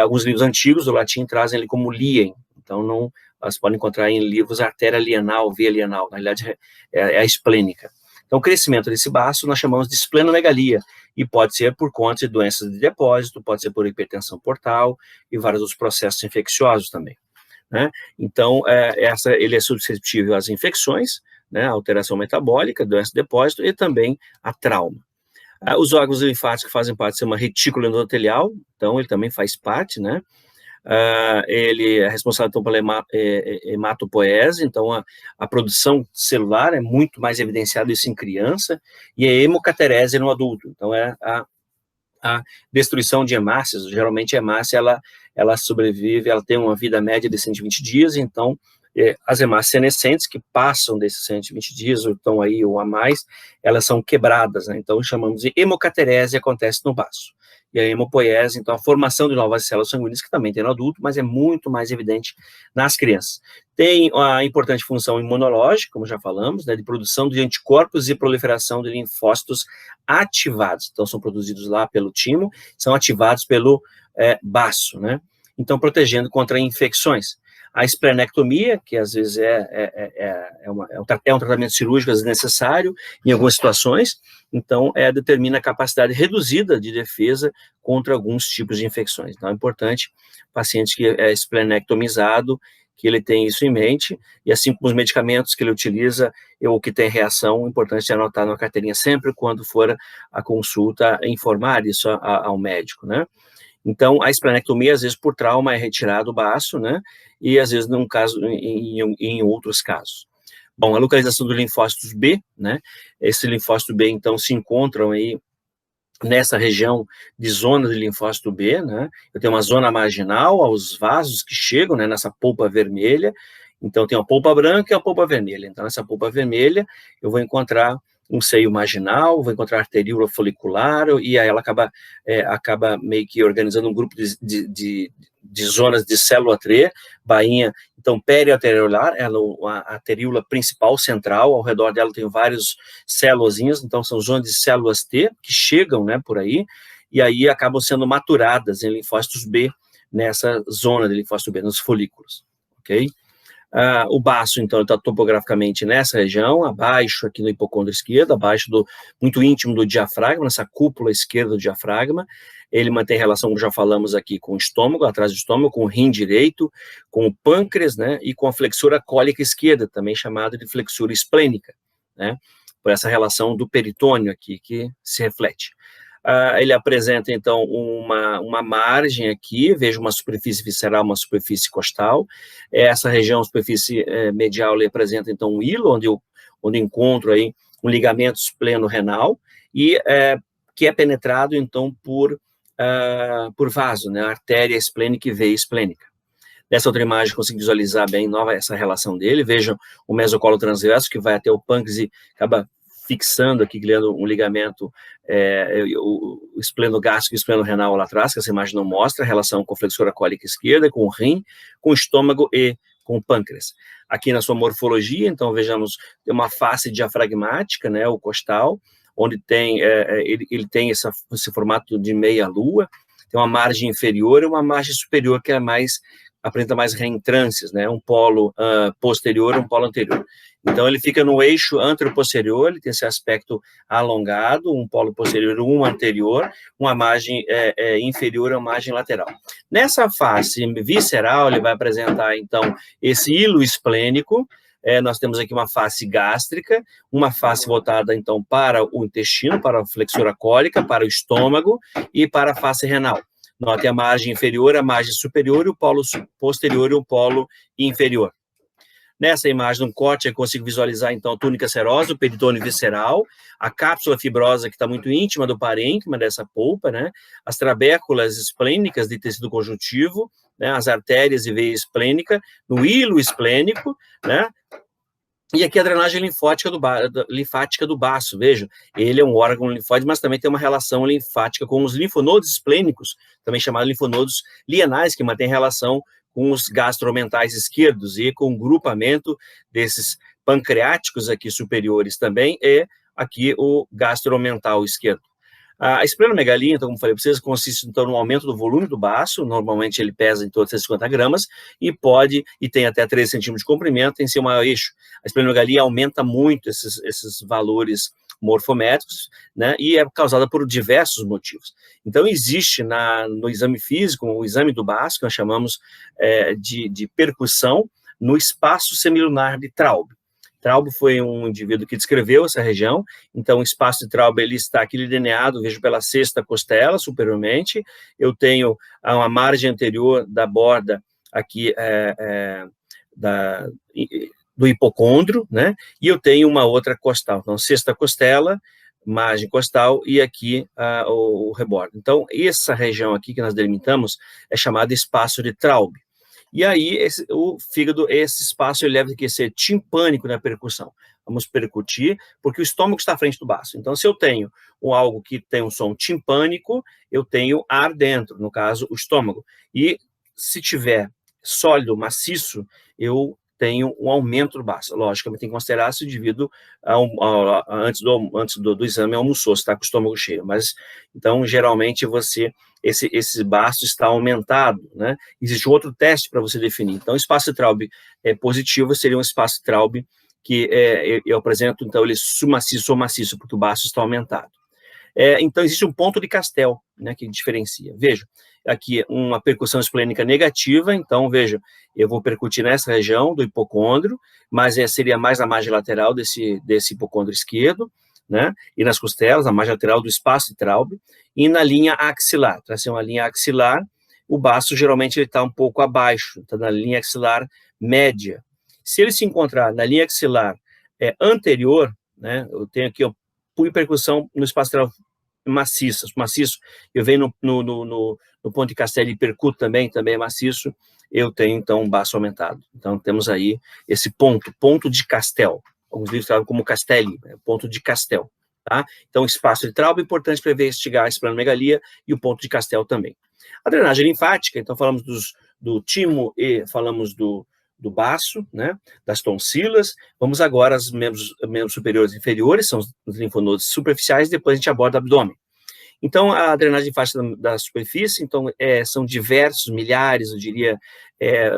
Alguns livros antigos do latim trazem ele como lien, então, você pode encontrar em livros artéria lienal, via lienal, na realidade é a esplênica. Então, o crescimento desse baço nós chamamos de esplenomegalia, e pode ser por conta de doenças de depósito, pode ser por hipertensão portal e vários outros processos infecciosos também, né? Então, ele é suscetível às infecções, né, alteração metabólica, doença de depósito e também a trauma. Os órgãos linfáticos fazem parte de uma retícula endotelial, então ele também faz parte, né? Ele é responsável então, pela hematopoese, então a produção celular é muito mais evidenciada isso em criança, e a hemocaterese no adulto, então é a a destruição de hemácias. Geralmente a hemácia, ela sobrevive, ela tem uma vida média de 120 dias, então as hemácias senescentes que passam desses 120 dias, ou estão aí ou a mais, elas são quebradas, né? Então chamamos de hemocaterese, acontece no baço. E a hemopoiese, então a formação de novas células sanguíneas, que também tem no adulto, mas é muito mais evidente nas crianças. Tem a importante função imunológica, como já falamos, né, de produção de anticorpos e proliferação de linfócitos ativados. Então são produzidos lá pelo timo, são ativados pelo baço, né? Então protegendo contra infecções. A esplenectomia, que às vezes é um tratamento cirúrgico, às vezes necessário, em algumas situações, então determina a capacidade reduzida de defesa contra alguns tipos de infecções. Então é importante, paciente que é esplenectomizado, que ele tem isso em mente, e assim como os medicamentos que ele utiliza, ou que tem reação, é importante anotar na carteirinha sempre, quando for a consulta, informar isso ao médico, né? Então, a esplenectomia, às vezes, por trauma, é retirado o baço, né? E, às vezes, num caso, em outros casos. Bom, a localização dos linfócitos B, né? Esse linfócito B, então, se encontram aí nessa região de zona de linfócito B, né? Eu tenho uma zona marginal aos vasos que chegam, né, nessa polpa vermelha. Então, tem a polpa branca e a polpa vermelha. Então, nessa polpa vermelha, eu vou encontrar um seio marginal, vou encontrar arteríola folicular, e aí ela acaba meio que organizando um grupo de zonas de célula T, bainha, então periarteriolar, a arteríola principal, central, ao redor dela tem vários células, então são zonas de células T que chegam, né, por aí, e aí acabam sendo maturadas em linfócitos B, nessa zona de linfócito B, nos folículos, ok? O baço, então, está topograficamente nessa região, abaixo aqui no hipocôndrio esquerdo, abaixo muito íntimo do diafragma, nessa cúpula esquerda do diafragma. Ele mantém relação, como já falamos aqui, com o estômago, atrás do estômago, com o rim direito, com o pâncreas, né, e com a flexura cólica esquerda, também chamada de flexura esplênica, né, por essa relação do peritônio aqui que se reflete. Ele apresenta, então, uma margem aqui, vejo uma superfície visceral, uma superfície costal. Essa região, superfície medial, ele apresenta, então, um hilo, onde encontro aí um ligamento espleno-renal, e que é penetrado, então, por vaso, né, artéria esplênica e veia esplênica. Nessa outra imagem, consigo visualizar bem essa relação dele. Vejam o mesocolo transverso, que vai até o pâncreas e acaba fixando aqui, criando um ligamento, o espleno gástrico e o espleno renal lá atrás, que essa imagem não mostra, a relação com a flexura cólica esquerda, com o rim, com o estômago e com o pâncreas. Aqui na sua morfologia, então, vejamos, tem uma face diafragmática, né, o costal, onde tem, ele tem esse formato de meia-lua, tem uma margem inferior e uma margem superior que apresenta mais reentrâncias, né, um polo posterior e um polo anterior. Então, ele fica no eixo anteroposterior, ele tem esse aspecto alongado, um polo posterior e um anterior, uma margem inferior e uma margem lateral. Nessa face visceral, ele vai apresentar, então, esse hilo esplênico. Nós temos aqui uma face gástrica, uma face voltada, então, para o intestino, para a flexura cólica, para o estômago e para a face renal. Note a margem inferior, a margem superior, e o polo posterior e o polo inferior. Nessa imagem, no corte, eu consigo visualizar, então, a túnica serosa, o peritônio visceral, a cápsula fibrosa, que está muito íntima do parênquima dessa polpa, né? As trabéculas esplênicas de tecido conjuntivo, né? As artérias e veia esplênica, no hilo esplênico, né? E aqui a drenagem linfática do baço, vejam, ele é um órgão linfóide, mas também tem uma relação linfática com os linfonodos esplênicos, também chamados linfonodos lienais, que mantém relação com os gastromentais esquerdos e com o grupamento desses pancreáticos aqui superiores também, e aqui o gastromental esquerdo. A esplenomegalia, então, como falei para vocês, consiste, então, no aumento do volume do baço, normalmente ele pesa em torno de 150 gramas, e tem até 13 centímetros de comprimento, tem seu maior eixo. A esplenomegalia aumenta muito esses valores morfométricos, né, e é causada por diversos motivos. Então, existe no exame físico, o exame do baço, que nós chamamos de percussão, no espaço semilunar de Traub. Traub foi um indivíduo que descreveu essa região, então o espaço de Traub ele está aqui delineado, vejo pela sexta costela, superiormente, eu tenho uma margem anterior da borda aqui do hipocôndrio, né, e eu tenho uma outra costal, então sexta costela, margem costal e aqui o rebordo. Então, essa região aqui que nós delimitamos é chamada espaço de Traub. E aí, o fígado, esse espaço, ele deve ser timpânico na percussão. Vamos percutir, porque o estômago está à frente do baço. Então, se eu tenho algo que tem um som timpânico, eu tenho ar dentro, no caso, o estômago. E se tiver sólido, maciço, eu tenho um aumento do baço. Logicamente, tem que considerar se o indivíduo, antes do exame, almoçou, se está com o estômago cheio. Mas, então, geralmente, esse baço está aumentado, né? Existe outro teste para você definir. Então, o espaço de Traub positivo seria um espaço de Traub que eu apresento, então, ele maciço ou maciço, porque o baço está aumentado. Então, existe um ponto de Castel, né, que diferencia. Veja, aqui uma percussão esplênica negativa, então, veja, eu vou percutir nessa região do hipocôndrio, mas seria mais na margem lateral desse hipocôndrio esquerdo, né, e nas costelas, a margem lateral do espaço de Traub, e na linha axilar. Para ser uma linha axilar, o baço geralmente está um pouco abaixo, está na linha axilar média. Se ele se encontrar na linha axilar anterior, né, eu tenho aqui, ó, percussão no espaço lateral maciço, eu venho no ponto de Castel e percuto também é maciço, eu tenho, então, um baço aumentado. Então, temos aí esse ponto de Castel. Alguns livros falam como Castelli, ponto de Castel. Tá? Então, o espaço de Traub é importante para investigar a esplenomegalia e o ponto de Castel também. A drenagem linfática, então, falamos do timo e falamos do baço, né, das tonsilas. Vamos agora aos membros superiores e inferiores, são os linfonodos superficiais, depois a gente aborda o abdômen. Então, a drenagem linfática da superfície, então, são diversos, milhares, eu diria,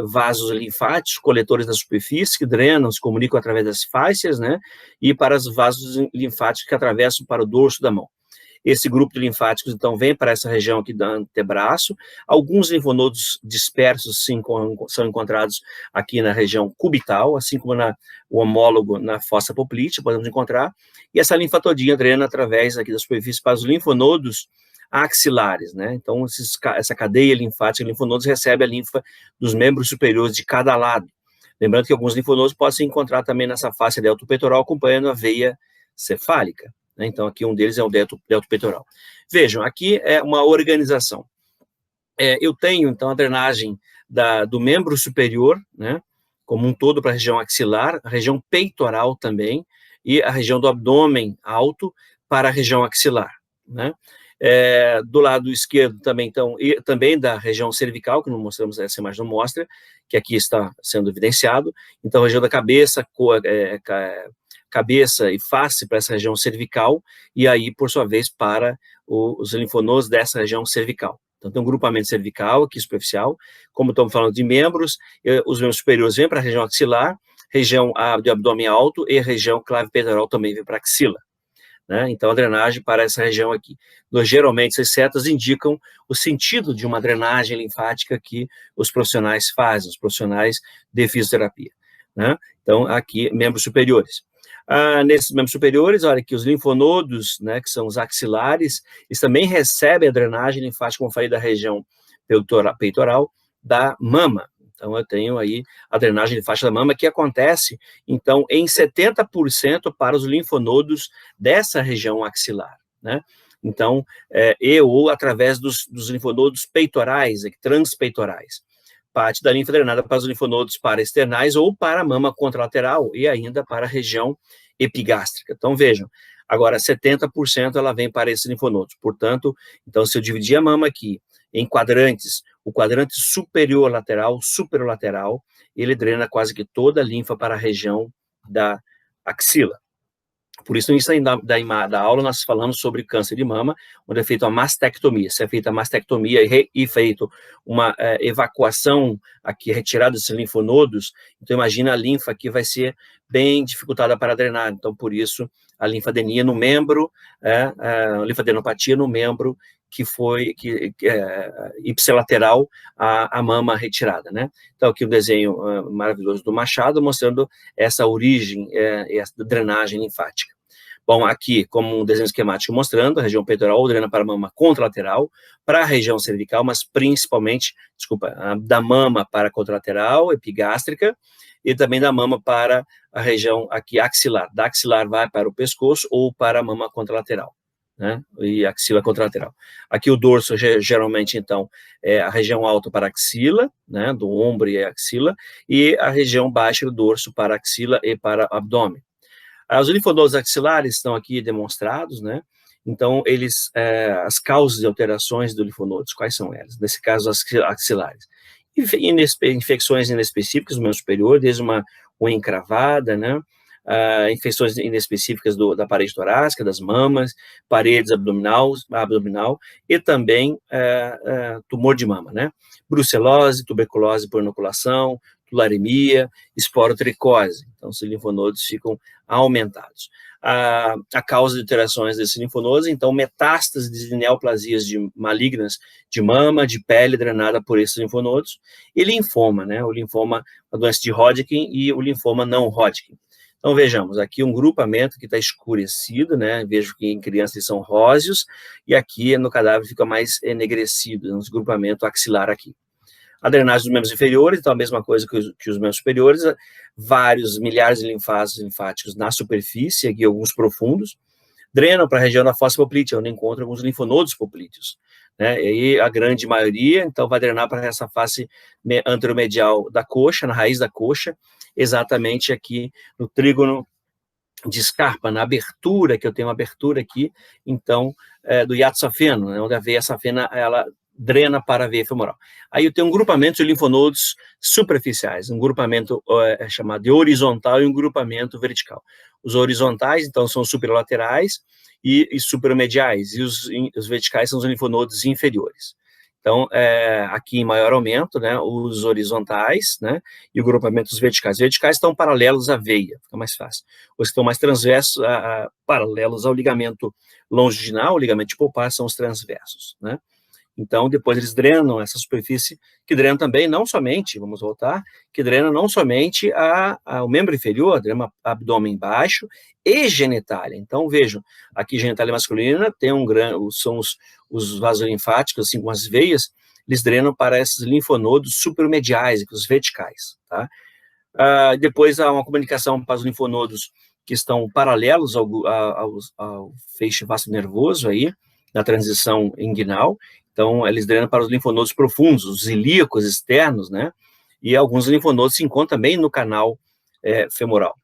vasos linfáticos, coletores da superfície, que drenam, se comunicam através das fáscias, né, e para os vasos linfáticos que atravessam para o dorso da mão. Esse grupo de linfáticos, então, vem para essa região aqui do antebraço. Alguns linfonodos dispersos são encontrados aqui na região cubital, assim como o homólogo na fossa poplítea, podemos encontrar. E essa linfa todinha drena através aqui da superfície para os linfonodos axilares, né? Então, essa cadeia linfática de linfonodos recebe a linfa dos membros superiores de cada lado. Lembrando que alguns linfonodos podem se encontrar também nessa face deltopeitoral, acompanhando a veia cefálica. Então, aqui um deles é o deltopeitoral. Vejam, aqui é uma organização. Eu tenho, então, a drenagem do membro superior, né, como um todo para a região axilar, a região peitoral também, e a região do abdômen alto para a região axilar, né. Do lado esquerdo também, então, e também da região cervical, que não mostramos, essa imagem não mostra, que aqui está sendo evidenciado. Então, a região da cabeça, cabeça e face para essa região cervical, e aí, por sua vez, para os linfonodos dessa região cervical. Então, tem um grupamento cervical aqui, superficial, como estamos falando de membros, os membros superiores vêm para a região axilar, região de abdômen alto e região clave-peitoral também vem para a axila. Né? Então, a drenagem para essa região aqui. Geralmente, essas setas indicam o sentido de uma drenagem linfática que os profissionais fazem, os profissionais de fisioterapia. Né? Então, aqui, membros superiores. Nesses membros superiores, olha aqui, os linfonodos, né, que são os axilares, eles também recebem a drenagem linfática, como eu falei, da região peitoral da mama. Então, eu tenho aí a drenagem linfática da mama, que acontece, então, em 70% para os linfonodos dessa região axilar, né? Então, ou através dos linfonodos peitorais, transpeitorais. Parte da linfa drenada para os linfonodos paraesternais ou para a mama contralateral e ainda para a região epigástrica. Então, vejam, agora 70% ela vem para esses linfonodos. Portanto, então, se eu dividir a mama aqui em quadrantes, o quadrante superior lateral, superolateral, ele drena quase que toda a linfa para a região da axila. Por isso, no início da aula, nós falamos sobre câncer de mama, onde é feita uma mastectomia. Se é feita a mastectomia e feito uma evacuação aqui, retirada desses linfonodos, então imagina a linfa aqui vai ser bem dificultada para drenar. Então, por isso, a linfadenia no membro, a linfadenopatia no membro que foi ipsilateral à mama retirada, né? Então, aqui o desenho maravilhoso do Machado, mostrando essa origem, essa drenagem linfática. Bom, aqui, como um desenho esquemático mostrando, a região peitoral drena para a mama contralateral, para a região cervical, mas principalmente, desculpa, da mama para a contralateral, epigástrica, e também da mama para a região aqui axilar. Da axilar vai para o pescoço ou para a mama contralateral, né? E axila contralateral. Aqui o dorso, geralmente, então, é a região alta para a axila, né? Do ombro e a axila, e a região baixa do dorso para a axila e para o abdômen. Os linfonodos axilares estão aqui demonstrados, né? Então, as causas de alterações do linfonodos, quais são elas? Nesse caso, as axilares. Infecções inespecíficas do membro superior, desde uma unha encravada, né? Infecções inespecíficas da parede torácica, das mamas, paredes abdominal e também tumor de mama, né? Brucelose, tuberculose por inoculação, tularemia, esporotricose. Então, os linfonodos ficam aumentados. A causa de alterações desses linfonodos, então, metástases de neoplasias malignas de mama, de pele drenada por esses linfonodos, e linfoma, né? O linfoma, a doença de Hodgkin e o linfoma não Hodgkin. Então, vejamos, aqui um grupamento que está escurecido, né? Vejo que em crianças eles são róseos, e aqui no cadáver fica mais enegrecido, um grupamento axilar aqui. A drenagem dos membros inferiores, então a mesma coisa que os membros superiores, vários milhares de linfáticos linfáticos na superfície, aqui alguns profundos, drenam para a região da fossa poplítea, onde encontra alguns linfonodos poplíteos, né? E aí a grande maioria, então, vai drenar para essa face anteromedial da coxa, na raiz da coxa, exatamente aqui no trígono de Scarpa, na abertura, que eu tenho uma abertura aqui, então, do hiato safeno, né, onde a veia safena, ela drena para a veia femoral. Aí eu tenho um grupamento de linfonodos superficiais, um grupamento chamado de horizontal e um grupamento vertical. Os horizontais, então, são superlaterais e supermediais, e os verticais são os linfonodos inferiores. Então, aqui em maior aumento, né, os horizontais, né, e o grupamento dos verticais. Os verticais estão paralelos à veia, fica mais fácil. Os que estão mais transversos, paralelos ao ligamento longitudinal, o ligamento de Pulpar, são os transversos, né. Então, depois eles drenam essa superfície, que drena também, não somente, vamos voltar, que drena não somente o membro inferior, drena abdômen baixo e genitália. Então, vejam, aqui genitália masculina tem são os vasos linfáticos, assim como as veias, eles drenam para esses linfonodos supermediais, os verticais, tá? Depois há uma comunicação para os linfonodos que estão paralelos ao feixe vasto nervoso aí, na transição inguinal. Então, eles drenam para os linfonodos profundos, os ilíacos externos, né? E alguns linfonodos se encontram também no canal femoral,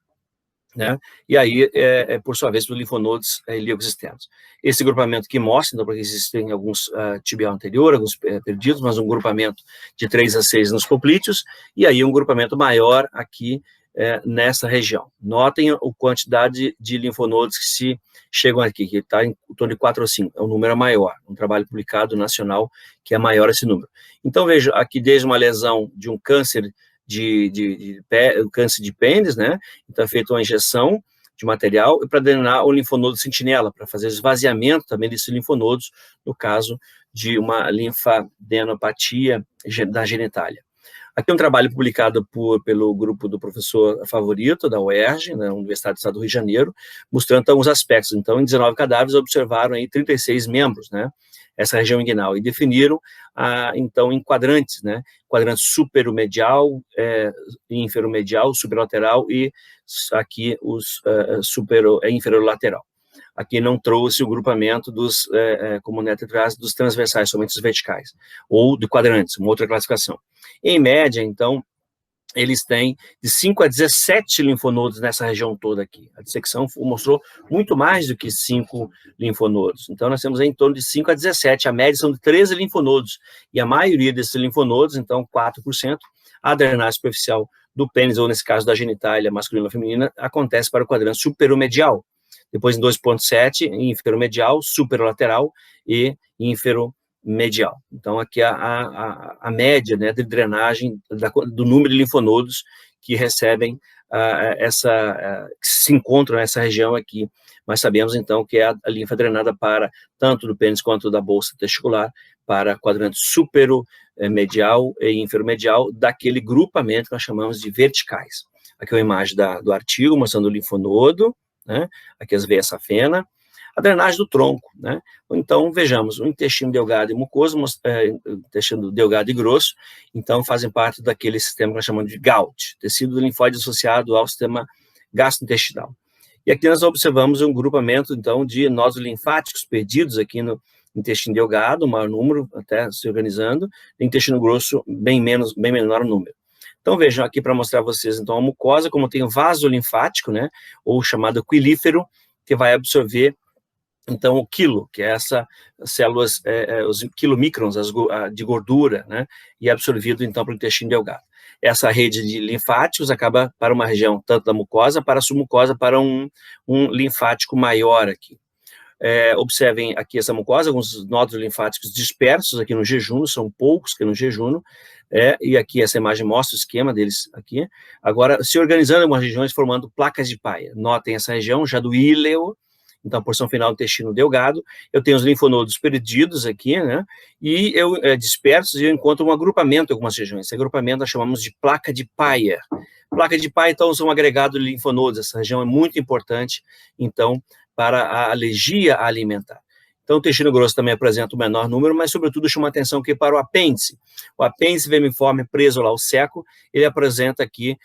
né? E aí, por sua vez, para os linfonodos ilíacos externos. Esse grupamento que mostra, então, porque existem alguns tibial anterior, alguns perdidos, mas um grupamento de 3 a 6 nos poplíteos, e aí um grupamento maior aqui nessa região. Notem a quantidade de linfonodos que chegam aqui, que está em torno de 4 ou 5, é um número maior, um trabalho publicado nacional que é maior esse número. Então, veja, aqui desde uma lesão de um câncer câncer de pênis, né, então é feita uma injeção de material para drenar o linfonodo sentinela, para fazer esvaziamento também desses linfonodos, no caso de uma linfadenopatia da genitália. Aqui é um trabalho publicado pelo grupo do professor Favorito, da UERJ, na Universidade do Estado do Rio de Janeiro, mostrando alguns aspectos. Então, em 19 cadáveres, observaram aí 36 membros, né, essa região inguinal, e definiram, então, em quadrantes, né, quadrante superomedial, inferomedial, superlateral e aqui os inferior-lateral. Aqui não trouxe o grupamento como Neto traz, dos transversais, somente os verticais, ou de quadrantes, uma outra classificação. Em média, então, eles têm de 5 a 17 linfonodos nessa região toda aqui. A dissecção mostrou muito mais do que 5 linfonodos. Então, nós temos em torno de 5 a 17, a média são de 13 linfonodos, e a maioria desses linfonodos, então 4%, a drenagem superficial do pênis, ou nesse caso da genitália masculina ou feminina, acontece para o quadrante superomedial. Depois em 2,7, inferomedial, superolateral e inferomedial. Então, aqui a média, né, de drenagem do número de linfonodos que recebem que se encontram nessa região aqui. Mas sabemos, então, que é a linfa drenada para, tanto do pênis quanto da bolsa testicular, para quadrante superomedial e inferomedial, daquele grupamento que nós chamamos de verticais. Aqui é uma imagem do artigo, mostrando o linfonodo, né? Aqui as veias safena, a drenagem do tronco, né? Então, vejamos, o intestino delgado e mucoso, intestino delgado e grosso, então fazem parte daquele sistema que nós chamamos de GALT, tecido linfóide associado ao sistema gastrointestinal. E aqui nós observamos um grupamento, então, de nódulos linfáticos perdidos aqui no intestino delgado, o maior número, até se organizando, e intestino grosso, bem menor número. Então, vejam aqui para mostrar a vocês, então, a mucosa, como tem o vaso linfático, né, ou chamado aquilífero, que vai absorver, então, o quilo, que é essa células, os quilomicrons de gordura, né, e é absorvido, então, para o intestino delgado. Essa rede de linfáticos acaba para uma região, tanto da mucosa, para a submucosa, para um linfático maior aqui. Observem aqui essa mucosa, alguns nódulos linfáticos dispersos aqui no jejum, são poucos que no jejum, e aqui essa imagem mostra o esquema deles aqui. Agora, se organizando em algumas regiões, formando placas de Peyer. Notem essa região, já do íleo, então a porção final do intestino delgado, eu tenho os linfonodos perdidos aqui, né, e dispersos, e eu encontro um agrupamento em algumas regiões. Esse agrupamento nós chamamos de placa de Peyer. Placa de Peyer, então, são um agregado de linfonodos, essa região é muito importante, então, para a alergia alimentar. Então, o intestino grosso também apresenta o menor número, mas, sobretudo, chama atenção aqui para o apêndice. O apêndice vermiforme preso lá ao seco, ele apresenta aqui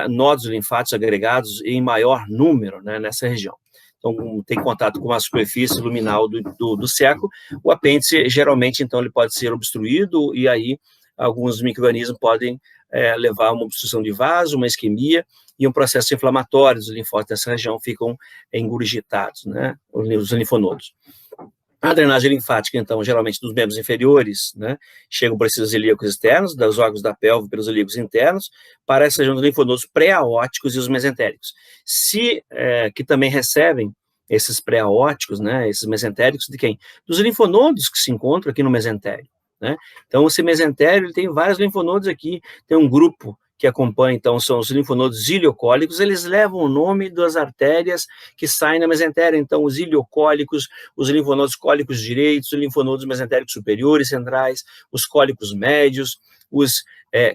nódulos linfáticos agregados em maior número, né, nessa região. Então, tem contato com a superfície luminal do seco. O apêndice, geralmente, então, ele pode ser obstruído, e aí alguns micro-organismos podem levar a uma obstrução de vaso, uma isquemia, e um processo inflamatório. Os linfócitos dessa região ficam engurgitados, né, os linfonodos. A drenagem linfática, então, geralmente dos membros inferiores, né, chegam por esses ilíacos externos, dos órgãos da pelve pelos ilíacos internos, para essa região dos linfonodos pré-aóticos e os mesentéricos. Que também recebem esses pré-aóticos, né, esses mesentéricos de quem? Dos linfonodos que se encontram aqui no mesentério, né? Então, esse mesentério, ele tem vários linfonodos aqui, tem um grupo que acompanha, então, são os linfonodos ileocólicos, eles levam o nome das artérias que saem na mesentéria, então, os ileocólicos, os linfonodos cólicos direitos, os linfonodos mesentéricos superiores, centrais, os cólicos médios, os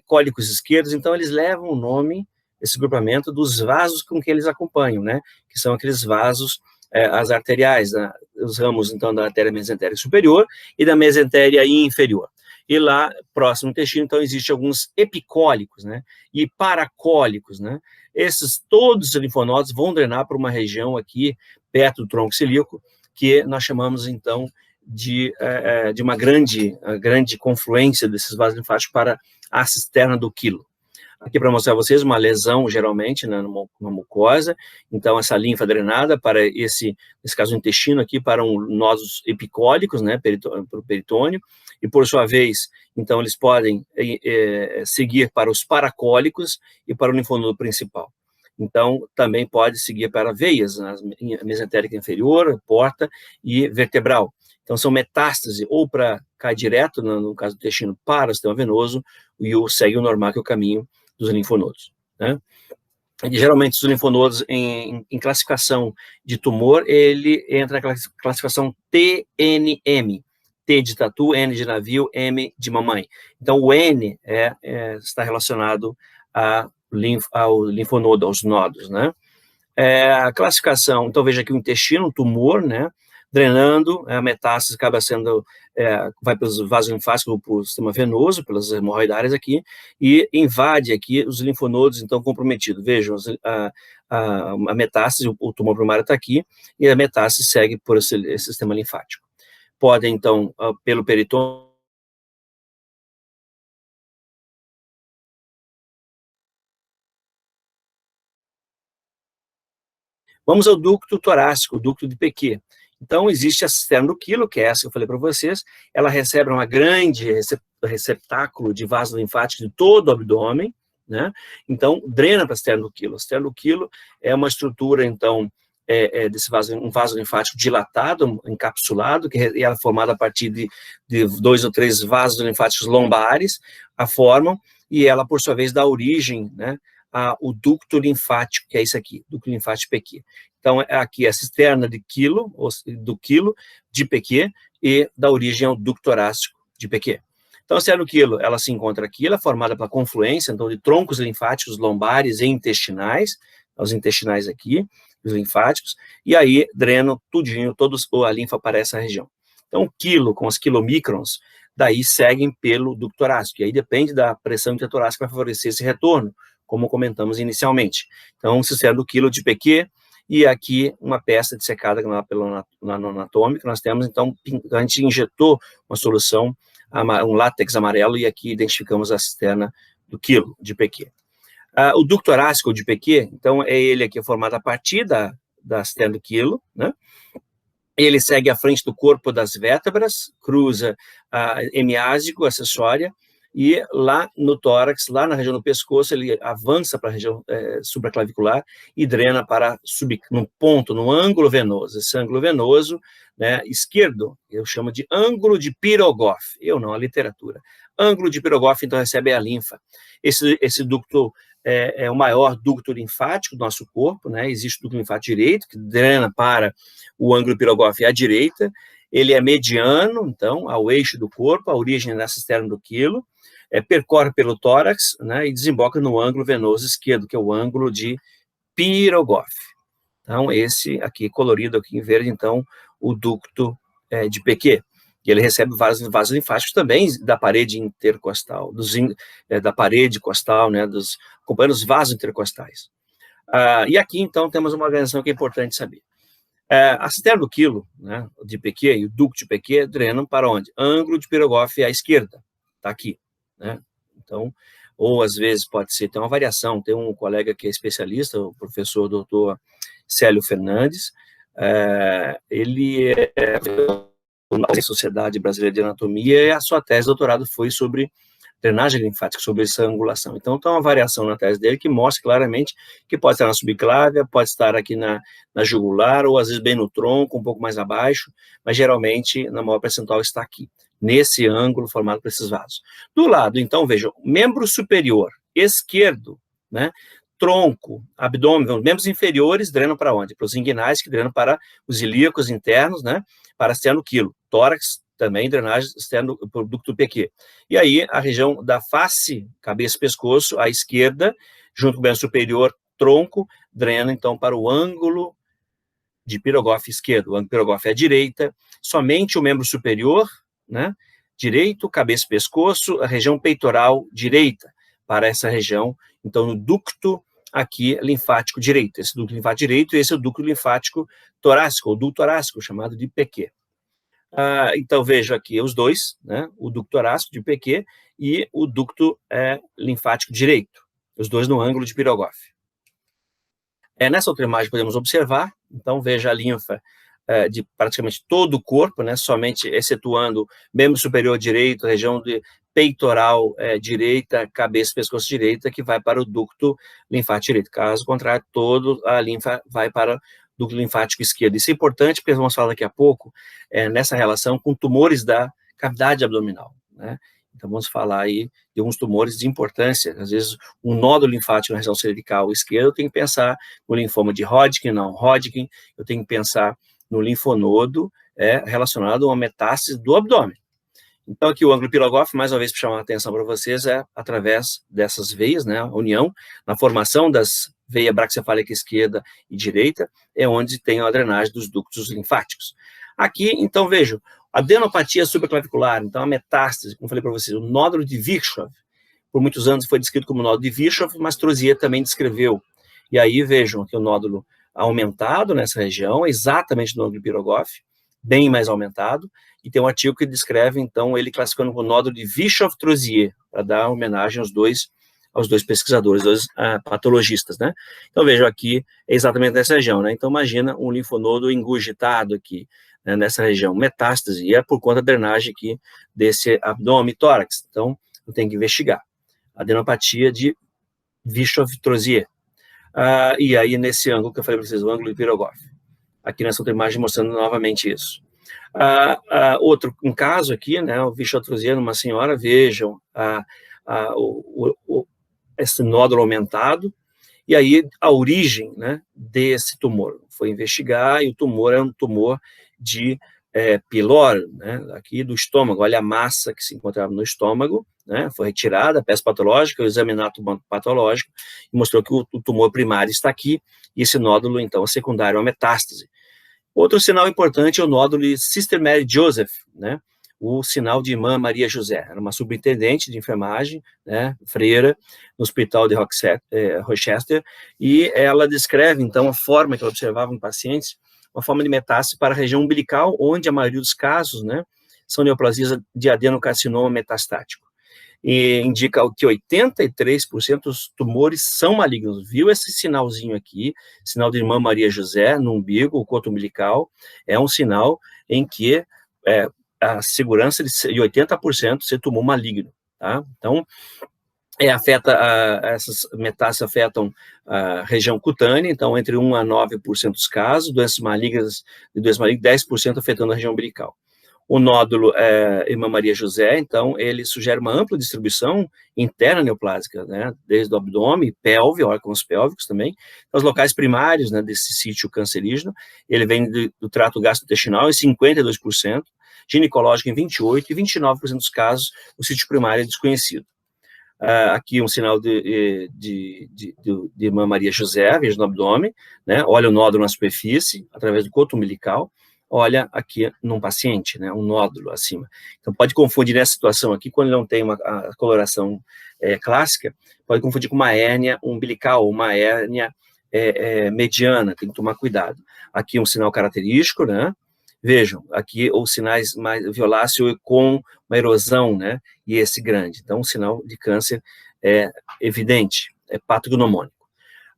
cólicos esquerdos, então, eles levam o nome, esse grupamento, dos vasos com que eles acompanham, né, que são aqueles vasos, as arteriais, né, os ramos, então, da artéria mesentérica superior e da mesentéria inferior. E lá, próximo ao intestino, então, existem alguns epicólicos, né, e paracólicos, né, todos os linfonodos vão drenar para uma região aqui, perto do tronco celíaco, que nós chamamos, então, de uma grande confluência desses vasos linfáticos para a cisterna do quilo. Aqui para mostrar a vocês uma lesão, geralmente, né, numa mucosa, então essa linfa drenada para nesse caso o intestino aqui, para nódulos epicólicos, né, para o peritônio, e por sua vez, então eles podem seguir para os paracólicos e para o linfonodo principal. Então, também pode seguir para veias, a mesentérica inferior, porta e vertebral. Então, são metástase, ou para cair direto, no caso do intestino, para o sistema venoso, e segue o normal, que é o caminho dos linfonodos, né? E, geralmente, os linfonodos, em classificação de tumor, ele entra na classificação TNM, T de tatu, N de navio, M de mamãe. Então, o N está relacionado ao linfonodo, aos nodos, né? A classificação, então, veja aqui o intestino, um tumor, né, drenando, a metástase acaba sendo, vai pelos vasos linfáticos, para o sistema venoso, pelas hemorroidárias aqui, e invade aqui os linfonodos, então, comprometidos. Vejam, a metástase, o tumor primário está aqui, e a metástase segue por esse sistema linfático. Podem, então, pelo peritônio. Vamos ao ducto torácico, o ducto de Pequet. Então, existe a cisterna do quilo, que é essa que eu falei para vocês, ela recebe uma grande receptáculo de vasos linfáticos de todo o abdômen, né? Então, drena para a cisterna do quilo. A cisterna do quilo é uma estrutura, então, um vaso linfático dilatado, encapsulado, que ela é formada a partir de 2 ou 3 vasos linfáticos lombares, a formam, e ela, por sua vez, dá origem, né, o ducto linfático, que é isso aqui, ducto linfático Pequet. Então, aqui é a cisterna do quilo de Pequet, e dá origem ao ducto torácico de Pequet. Então, a cisterna do quilo, ela se encontra aqui, ela é formada pela confluência, então, de troncos linfáticos lombares e intestinais, os intestinais aqui, os linfáticos, e aí dreno tudinho, a linfa para essa região. Então, o quilo com os quilomicrons, daí seguem pelo ducto torácico, e aí depende da pressão intertorácica para favorecer esse retorno, como comentamos inicialmente. Então, se serve do quilo de PQ, e aqui uma peça dissecada pelo anatômico, nós temos, então, a gente injetou uma solução, um látex amarelo, e aqui identificamos a cisterna do quilo de PQ. O ducto torácico de PQ, então, é ele aqui formado a partir da cisterna do quilo, né? Ele segue à frente do corpo das vértebras, cruza a hemiásico, acessória, e lá no tórax, lá na região do pescoço, ele avança para a região supraclavicular e drena para num ponto, no ângulo venoso. Esse ângulo venoso, né, esquerdo, eu chamo de ângulo de Pirogoff, eu não, a literatura. Ângulo de Pirogoff, então, recebe a linfa. Esse ducto é o maior ducto linfático do nosso corpo, né? Existe o ducto linfático direito, que drena para o ângulo de Pirogoff à direita. Ele é mediano, então, ao eixo do corpo, a origem da cisterna do quilo, percorre pelo tórax, né, e desemboca no ângulo venoso esquerdo, que é o ângulo de Pirogoff. Então, esse aqui, colorido aqui em verde, então, o ducto de PQ. E ele recebe vários vasos linfáticos também da parede intercostal, da parede costal, né, acompanhando os vasos intercostais. E aqui, então, temos uma organização que é importante saber. A cisterna do quilo, né, de PQ e o ducto de PQ drenam para onde? Ângulo de Pirogoff à esquerda, está aqui, né? Então, ou às vezes pode ser, tem uma variação, tem um colega que é especialista, o professor doutor Célio Fernandes, ele da Sociedade Brasileira de Anatomia, e a sua tese de doutorado foi sobre drenagem linfática, sobre essa angulação. Então, tem uma variação na tese dele que mostra claramente que pode estar na subclávia, pode estar aqui na jugular, ou às vezes bem no tronco, um pouco mais abaixo, mas geralmente, na maior percentual, está aqui, nesse ângulo formado por esses vasos. Do lado, então, vejam, membro superior esquerdo, né, tronco, abdômen, membros inferiores drenam para onde? Para os inguinais, que drenam para os ilíacos internos, né, para a cisterna do quilo. Tórax, também drenagem externa do ducto PQ. E aí, a região da face, cabeça e pescoço, à esquerda, junto com o membro superior, tronco, drena, então, para o ângulo de Pirogoff esquerdo. O ângulo de Pirogoff é à direita, somente o membro superior, né, direito, cabeça e pescoço, a região peitoral direita, para essa região, então, no ducto aqui linfático direito. Esse ducto linfático direito, esse é o ducto linfático torácico, ou ducto torácico, chamado de PQ. Então, vejo aqui os dois, né, o ducto torácico de PQ e o ducto linfático direito, os dois no ângulo de Pirogoff. Nessa outra imagem podemos observar, então, veja a linfa de praticamente todo o corpo, né, somente excetuando membro superior direito, região de peitoral direita, cabeça e pescoço direita, que vai para o ducto linfático direito. Caso contrário, toda a linfa vai para ducto linfático esquerdo. Isso é importante, porque vamos falar daqui a pouco, nessa relação com tumores da cavidade abdominal, né? Então, vamos falar aí de alguns tumores de importância. Às vezes, um nódulo linfático na região cervical esquerda, eu tenho que pensar no linfoma de Hodgkin, não Hodgkin, eu tenho que pensar no linfonodo relacionado a uma metástase do abdômen. Então, aqui o ângulo Pirogoff, mais uma vez, para chamar a atenção para vocês, através dessas veias, né, a união, na formação das veias braquicefálica esquerda e direita, é onde tem a drenagem dos ductos linfáticos. Aqui, então, vejo, adenopatia supraclavicular, então a metástase, como falei para vocês, o nódulo de Virchow, por muitos anos foi descrito como nódulo de Virchow, mas Trozier também descreveu. E aí, vejam aqui o nódulo aumentado nessa região, exatamente no ângulo de Pirogoff, bem mais aumentado, e tem um artigo que descreve, então, ele classificando como nódulo de Virchow-Trozier, para dar homenagem aos dois pesquisadores, dois patologistas, né? Então, vejam aqui, é exatamente nessa região, né? Então, imagina um linfonodo engurgitado aqui, né, nessa região, metástase, e é por conta da drenagem aqui desse abdômen e tórax. Então, eu tenho que investigar. Adenopatia de Virchow-Trozier. E aí, nesse ângulo que eu falei para vocês, o ângulo de Pirogoff. Aqui nessa outra imagem mostrando novamente isso. Um caso aqui, né, o Virchow-Trozier numa senhora, vejam esse nódulo aumentado, e aí a origem, né, desse tumor. Foi investigar, e o tumor é um tumor de pylori, né, aqui do estômago, olha a massa que se encontrava no estômago, né, foi retirada, a peça patológica, o examinato patológico, e mostrou que o tumor primário está aqui, e esse nódulo, então, é secundário, é uma metástase. Outro sinal importante é o nódulo de Sister Mary Joseph, né, o sinal de Irmã Maria José, era uma subintendente de enfermagem, né, freira, no hospital de Rochester, e ela descreve, então, a forma que ela observava em pacientes, uma forma de metástase para a região umbilical, onde a maioria dos casos, né, são neoplasias de adenocarcinoma metastático. E indica que 83% dos tumores são malignos. Viu esse sinalzinho aqui, sinal de Irmã Maria José, no umbigo, o coto umbilical, é um sinal em que a segurança de 80% ser tumor maligno, tá? Então, essas metástases afetam a região cutânea, então entre 1 a 9% dos casos, doenças malignas, 10% afetando a região umbilical. O nódulo Irmã Maria José, então, ele sugere uma ampla distribuição interna neoplásica, né, desde o abdômen, pelve, órgãos pélvicos também, os locais primários, né, desse sítio cancerígeno, ele vem do trato gastrointestinal em 52%, ginecológico em 28% e 29% dos casos, o sítio primário é desconhecido. Aqui um sinal de Irmã Maria José, veja no abdômen, né, olha o nódulo na superfície, através do coto umbilical, olha aqui num paciente, né, um nódulo acima. Então pode confundir nessa situação aqui, quando não tem a coloração clássica, pode confundir com uma hérnia umbilical, uma hérnia mediana, tem que tomar cuidado. Aqui um sinal característico, né, vejam, aqui os sinais mais violáceo com uma erosão, né, e esse grande. Então, um sinal de câncer é evidente, é patognomônico.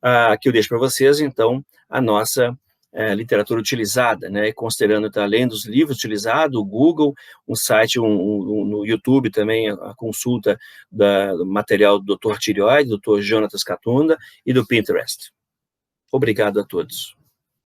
Aqui eu deixo para vocês, então, a nossa literatura utilizada, né, considerando, tá, além dos livros utilizados, o Google, um site, no YouTube também, a consulta do material do Dr. Tireoide, Dr. Jonatas Catunda, e do Pinterest. Obrigado a todos.